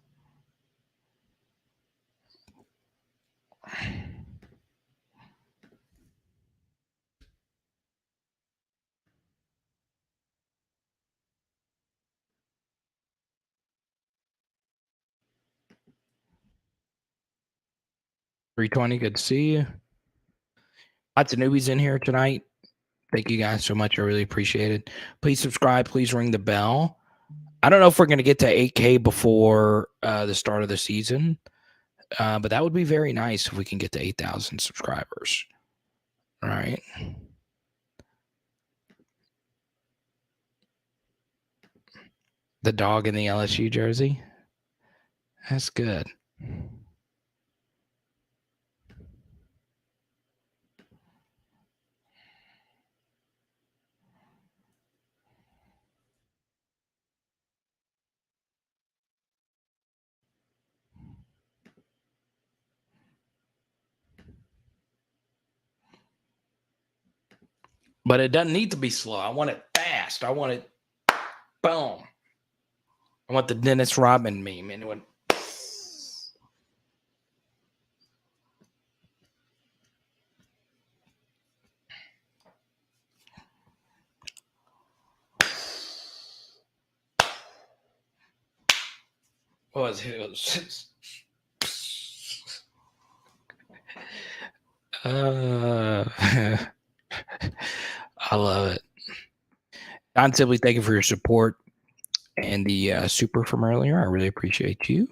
$320, good to see you. Lots of newbies in here tonight. Thank you guys so much. I really appreciate it. Please subscribe. Please ring the bell. I don't know if we're going to get to 8K before the start of the season, but that would be very nice if we can get to 8,000 subscribers. All right. The dog in the LSU jersey. That's good. But it doesn't need to be slow. I want it fast. I want it boom. I want the Dennis Rodman meme. And when what was it? It was I love it. Don Sibley, thank you for your support and the super from earlier. I really appreciate you.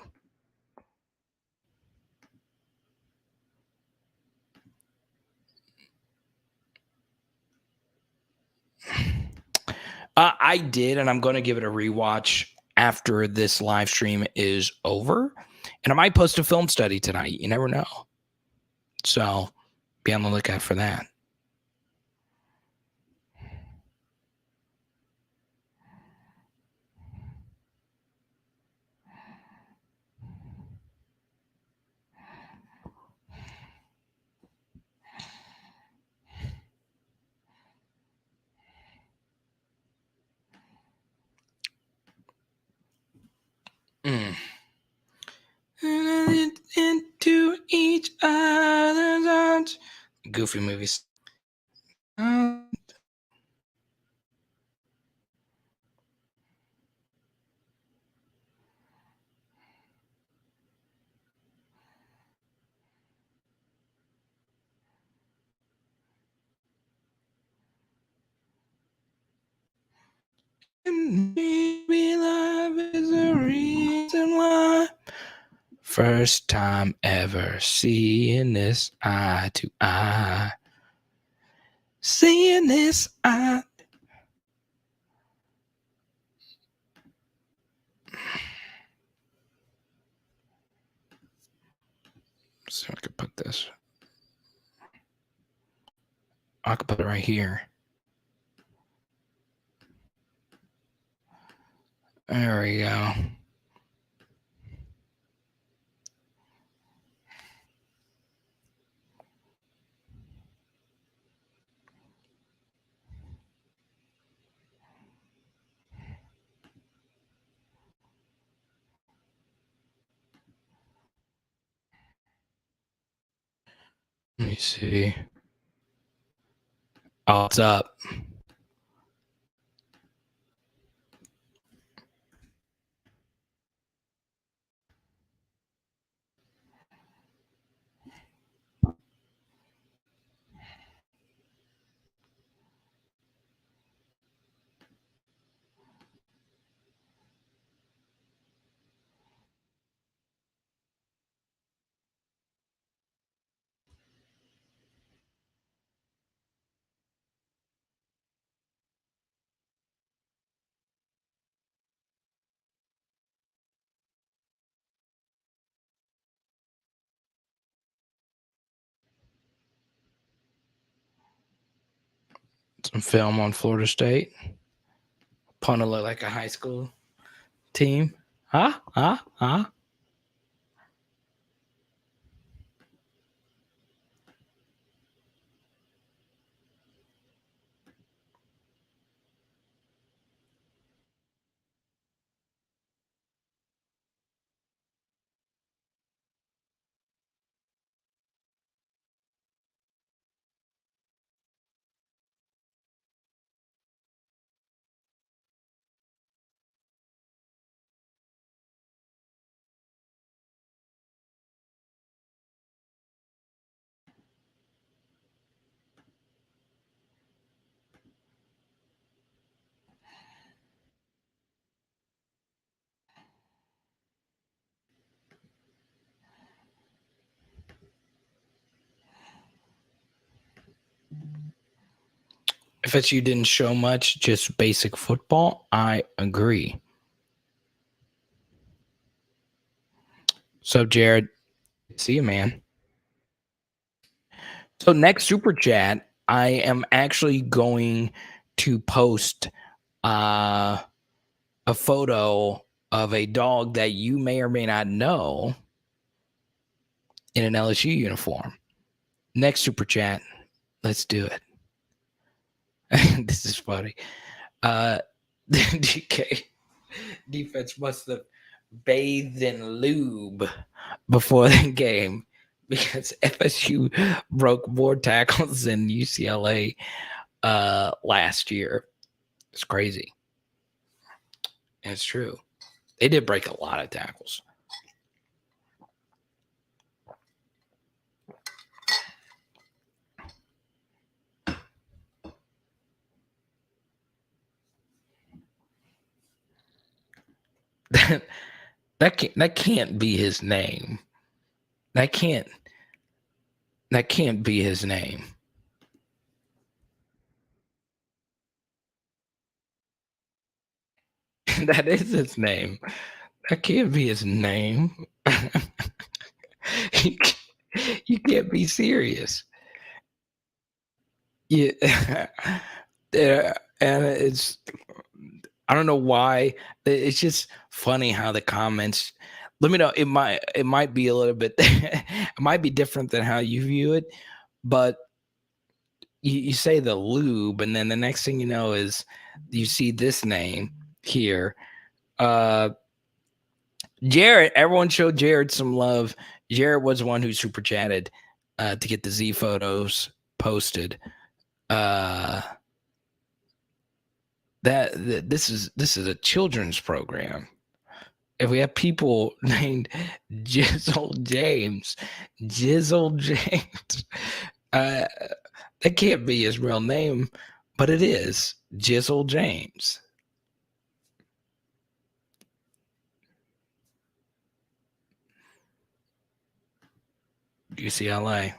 I did, and I'm going to give it a rewatch after this live stream is over. And I might post a film study tonight. You never know. So be on the lookout for that. Into each other's arms. Goofy movies. Maybe love is the reason why. First time ever seeing this eye to eye. Seeing this eye. So I could put this. I could put it right here. There we go. Let me see. Oh, it's up. Some film on Florida State. Punter look like a high school team. Huh? Huh? Huh? FSU didn't show much, just basic football. I agree. So, Jared, see you, man. So, next super chat, I am actually going to post uh, a photo of a dog that you may or may not know in an LSU uniform. Next super chat, let's do it. This is funny. DK defense must have bathed in lube before the game because FSU broke more tackles than UCLA last year. It's crazy. And it's true. They did break a lot of tackles. that can't be his name. That can't be his name. That is his name. That can't be his name. You can't be serious. Yeah. Yeah, and it's I don't know why. It's just funny how the comments. Let me know. It might be a little bit. It might be different than how you view it, but you say the lube, and then the next thing you know is you see this name here. Uh, Jared. Everyone showed Jared some love. Jared was the one who super chatted to get the Z photos posted. Uh, that this is a children's program. If we have people named Jizzle James, uh, that can't be his real name, but it is Jizzle James. UCLA.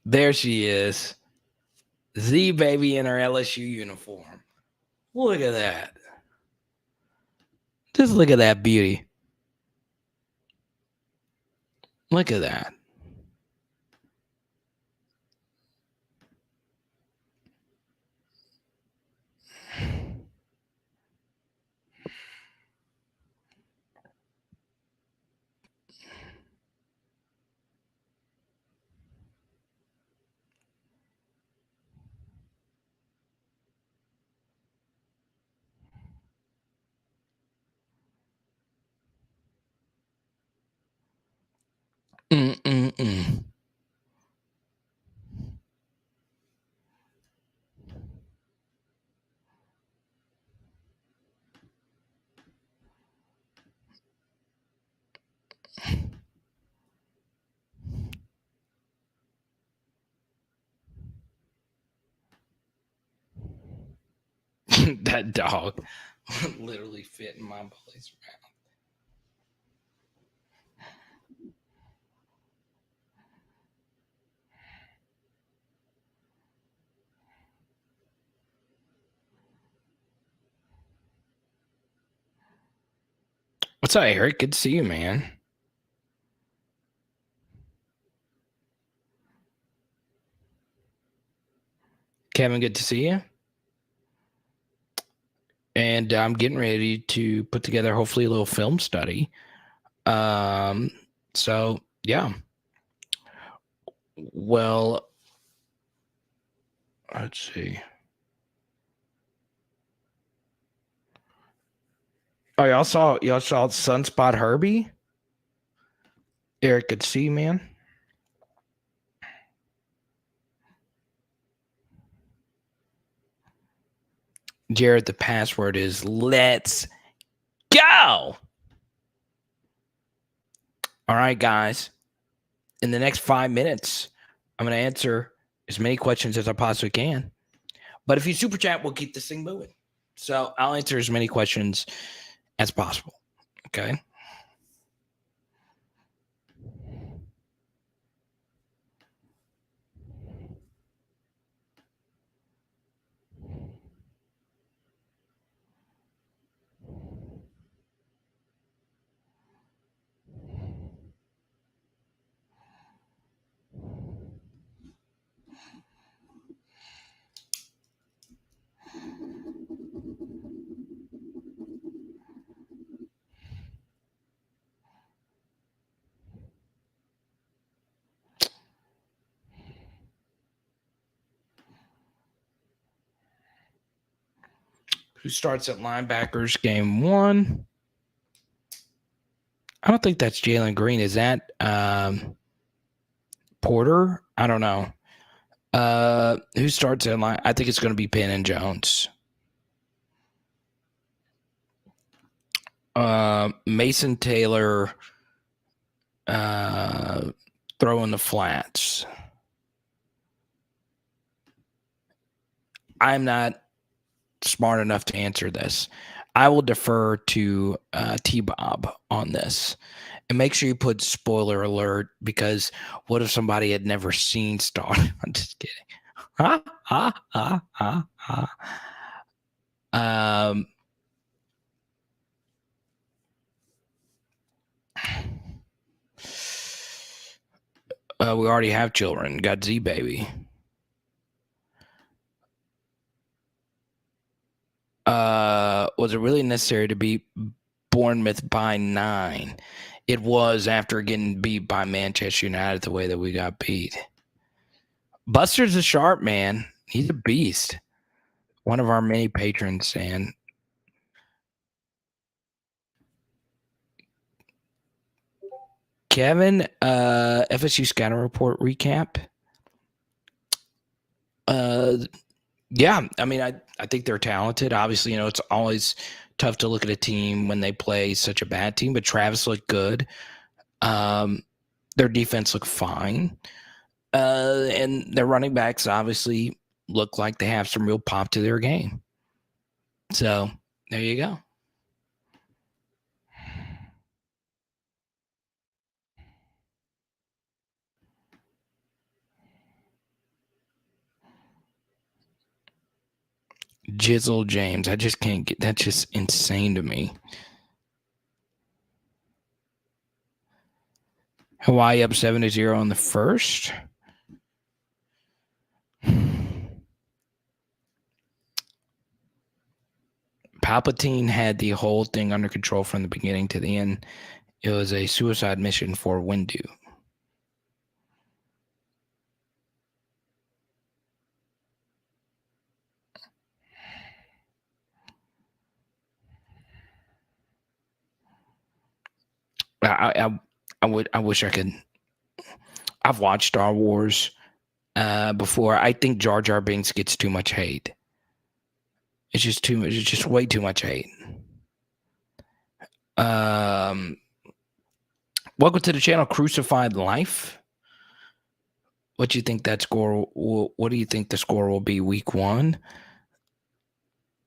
There she is. Z baby in her LSU uniform. Look at that. Just look at that beauty. Look at that. Mm-mm. That dog literally fit in my boy's mouth. What's up, Eric? Good to see you, man. Kevin, good to see you. And I'm getting ready to put together hopefully a little film study. So yeah. Well, let's see. Oh, y'all saw Sunspot Herbie? Eric, good to see you, man. Jared, the password is let's go. All right, guys. In the next 5 minutes, I'm going to answer as many questions as I possibly can. But if you super chat, we'll keep this thing moving. So I'll answer as many questions as possible. Okay. Who starts at linebackers game one? I don't think that's Jalen Green. Is that Porter? I don't know. Who starts at line? I think it's going to be Penn and Jones. Mason Taylor throwing the flats. I'm not smart enough to answer this. I will defer to T-Bob on this. And make sure you put spoiler alert, because what if somebody had never seen Star? I'm just kidding. Ha, ha, ha, ha, ha. We already have children. Got Z baby. Was it really necessary to beat Bournemouth by 9? It was, after getting beat by Manchester United the way that we got beat. Buster's a sharp man. He's a beast. One of our many patrons, and Kevin, FSU scatter report recap. Yeah, I mean, I think they're talented. Obviously, it's always tough to look at a team when they play such a bad team, but Travis looked good. Their defense looked fine. And their running backs obviously look like they have some real pop to their game. So there you go. Jizzle James. I just can't get, that's just insane to me. Hawaii up 7-0 in the first. Palpatine had the whole thing under control from the beginning to the end. It was a suicide mission for Windu. I wish I could. I've watched Star Wars before. I think Jar Jar Binks gets too much hate. It's just way too much hate. Welcome to the channel, Crucified Life. What do you think that score? What do you think the score will be week 1?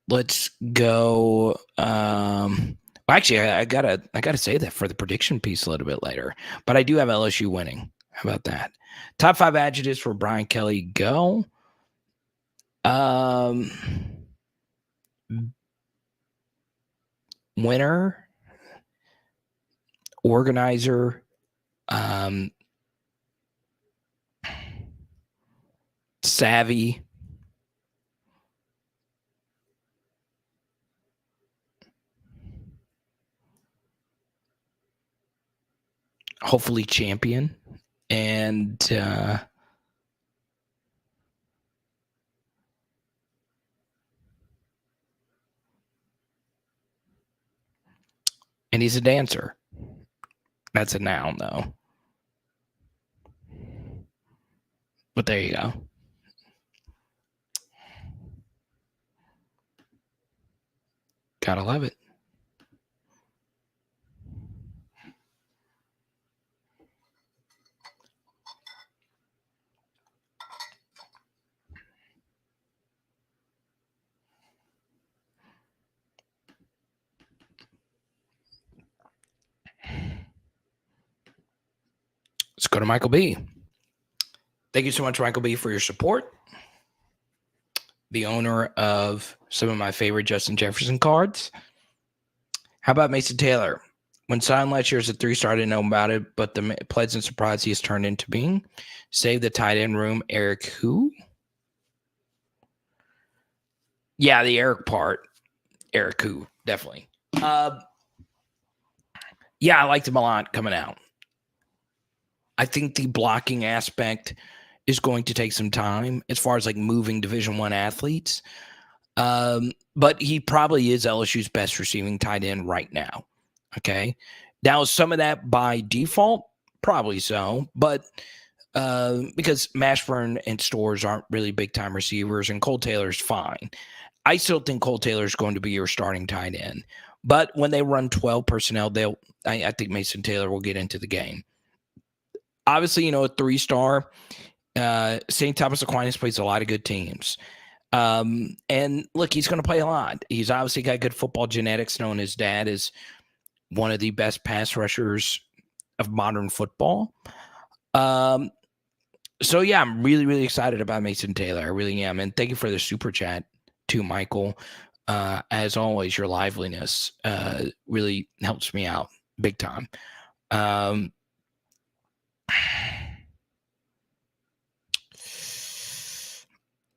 Let's go. Actually, I gotta say that for the prediction piece a little bit later. But I do have LSU winning. How about that? Top 5 adjectives for Brian Kelly. Go. Winner, organizer, savvy, hopefully champion, and he's a dancer. That's a noun, though. But there you go. Gotta love it. Let's go to Michael B. Thank you so much, Michael B, for your support. The owner of some of my favorite Justin Jefferson cards. How about Mason Taylor? When signed last year as a 3-star, I didn't know about it, but the pleasant surprise he has turned into being. Save the tight end room. Eric who? Yeah, the Eric part. Eric who, definitely. Yeah, I liked him a lot coming out. I think the blocking aspect is going to take some time as far as like moving Division I athletes. But he probably is LSU's best receiving tight end right now. Okay. Now, some of that by default, probably so, but because Mashburn and Stores aren't really big time receivers and Cole Taylor's fine. I still think Cole Taylor is going to be your starting tight end. But when they run 12 personnel, I think Mason Taylor will get into the game. Obviously, a 3-star. St. Thomas Aquinas plays a lot of good teams. And look, he's going to play a lot. He's obviously got good football genetics, knowing his dad is one of the best pass rushers of modern football. So, yeah, I'm really, really excited about Mason Taylor. I really am. And thank you for the super chat too, Michael. As always, your liveliness really helps me out big time.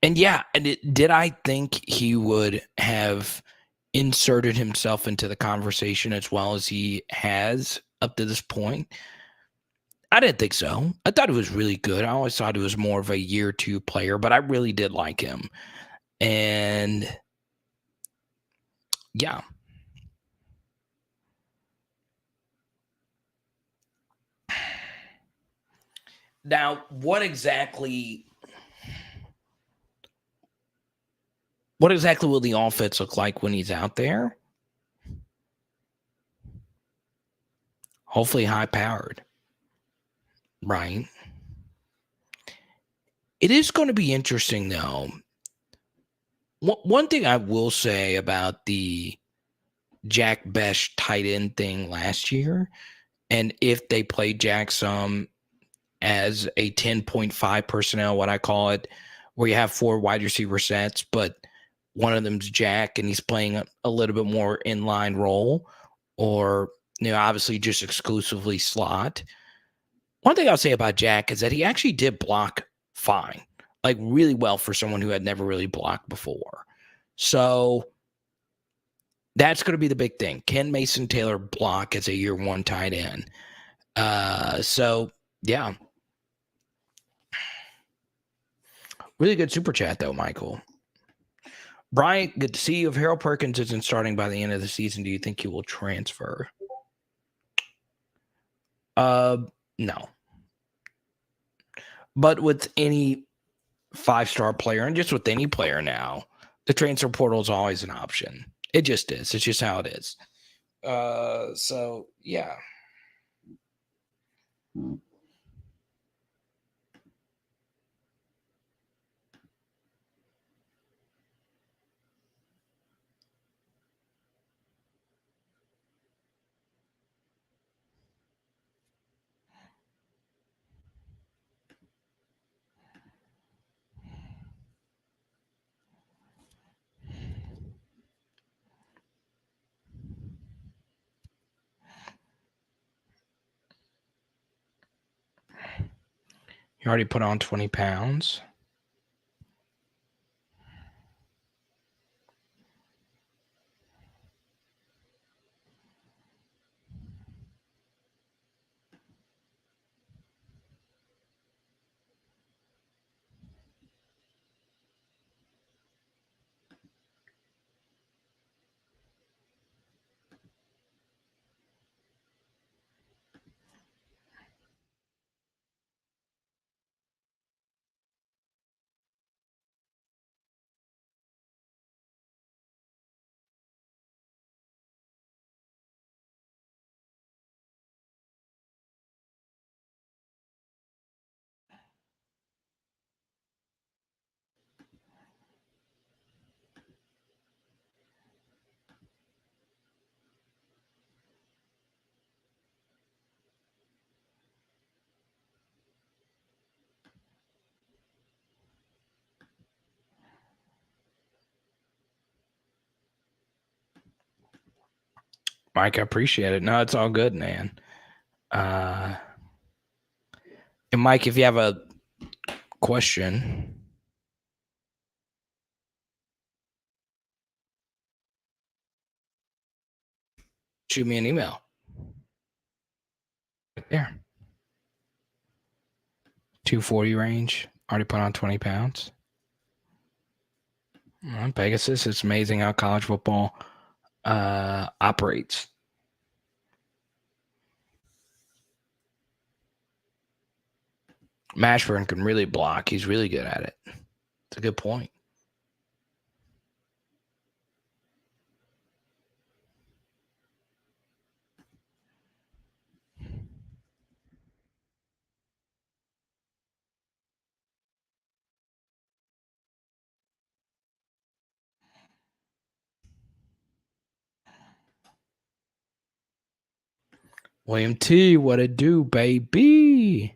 And yeah, did I think he would have inserted himself into the conversation as well as he has up to this point? I didn't think so. I thought it was really good. I always thought it was more of a year 2 player, but I really did like him. And yeah. Now, what exactly will the offense look like when he's out there? Hopefully high powered. Right. It is going to be interesting, though. One thing I will say about the Jack Bech tight end thing last year, and if they played Jack some as a 10.5 personnel, what I call it, where you have 4 wide receiver sets, but one of them's Jack and he's playing a little bit more inline role, or obviously just exclusively slot. One thing I'll say about Jack is that he actually did block fine, like really well for someone who had never really blocked before. So that's going to be the big thing. Can Mason Taylor block as a year 1 tight end? So yeah. Really good super chat though, Michael. Brian, good to see you. If Harold Perkins isn't starting by the end of the season, do you think he will transfer? No. But with any 5-star player and just with any player now, the transfer portal is always an option. It just is. It's just how it is. So yeah. You already put on 20 pounds. Mike, I appreciate it. No, it's all good, man. And Mike, if you have a question, shoot me an email. Right there. 240 range. Already put on 20 pounds. Pegasus, it's amazing how college football operates. Mashburn can really block. He's really good at it. It's a good point. William T, what it do, baby?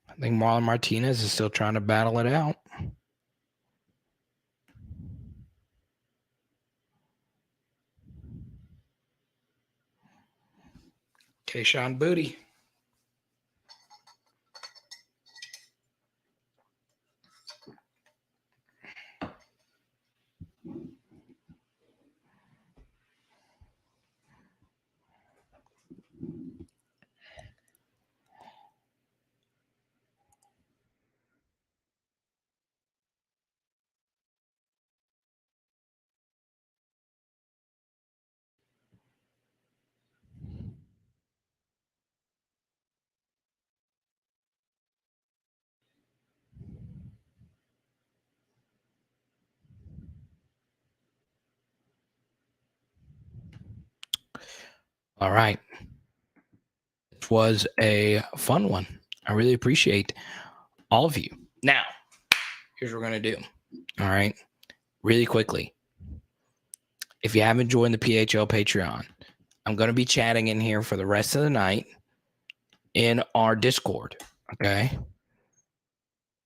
I think Marlon Martinez is still trying to battle it out. Kayshawn Booty. All right. It was a fun one. I really appreciate all of you. Now, here's what we're going to do. All right. Really quickly. If you haven't joined the PHL Patreon, I'm going to be chatting in here for the rest of the night in our Discord. Okay.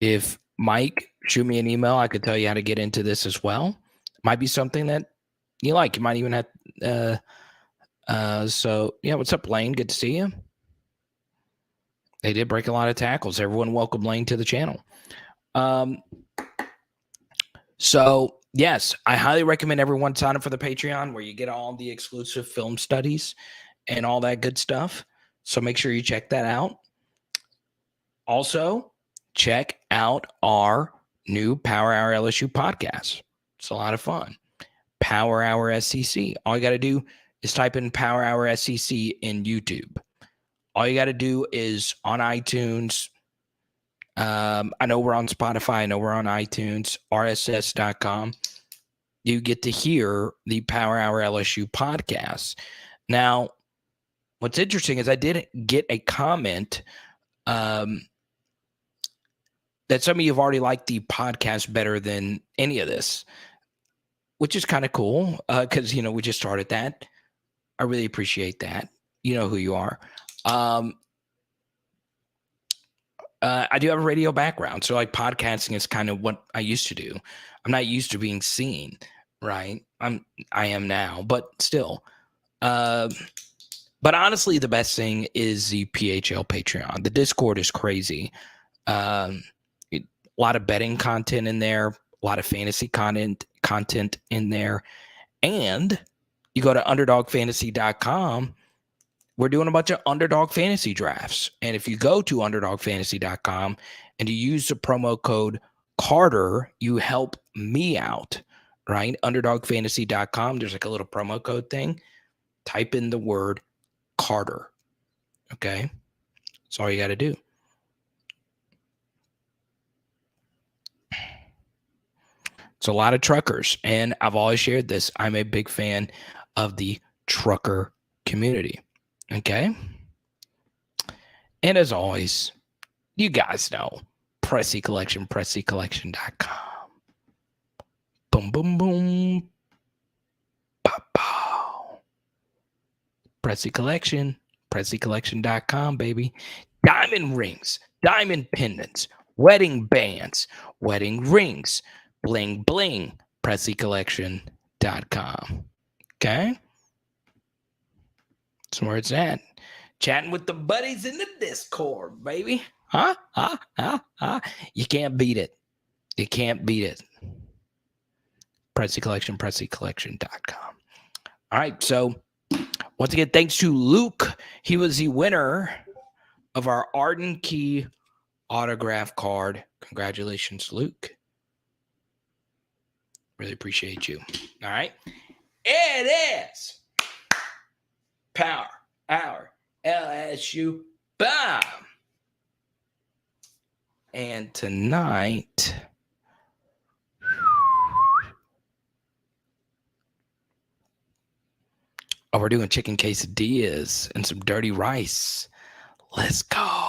If Mike, shoot me an email, I could tell you how to get into this as well. Might be something that you like. You might even have. So, yeah, what's up, Lane? Good to see you. They did break a lot of tackles. Everyone welcome Lane to the channel. So, yes, I highly recommend everyone sign up for the Patreon where you get all the exclusive film studies and all that good stuff. So make sure you check that out. Also, check out our new Power Hour LSU podcast. It's a lot of fun. Power Hour SEC. All you got to do, is type in Power Hour SEC in YouTube. All you got to do is on iTunes. I know we're on Spotify. I know we're on iTunes, rss.com. You get to hear the Power Hour LSU podcast. Now, what's interesting is I did get a comment that some of you have already liked the podcast better than any of this, which is kind of cool because, we just started that. I really appreciate that. You know who you are. I do have a radio background, so like podcasting is kind of what I used to do. I'm not used to being seen, right? I am now, but still. But honestly, the best thing is the PHL Patreon. The Discord is crazy. A lot of betting content in there, a lot of fantasy content in there, and you go to underdogfantasy.com. We're doing a bunch of underdog fantasy drafts. And if you go to underdogfantasy.com and you use the promo code Carter, you help me out, right? Underdogfantasy.com. There's like a little promo code thing. Type in the word Carter. Okay. That's all you got to do. It's a lot of truckers. And I've always shared this. I'm a big fan of the trucker community. Okay. And as always, you guys know, Pressy Collection, pressycollection.com. Boom, boom, boom. Pow, pow. Pressy Collection, pressycollection.com, baby. Diamond rings, diamond pendants, wedding bands, wedding rings, bling, bling, pressycollection.com. Okay? That's where it's at. Chatting with the buddies in the Discord, baby. Huh? You can't beat it. You can't beat it. Pressy Collection, pressycollection.com. All right. So once again, thanks to Luke. He was the winner of our Arden Key autograph card. Congratulations, Luke. Really appreciate you. All right. It is Power Hour LSU Bomb. And tonight, we're doing chicken quesadillas and some dirty rice. Let's go.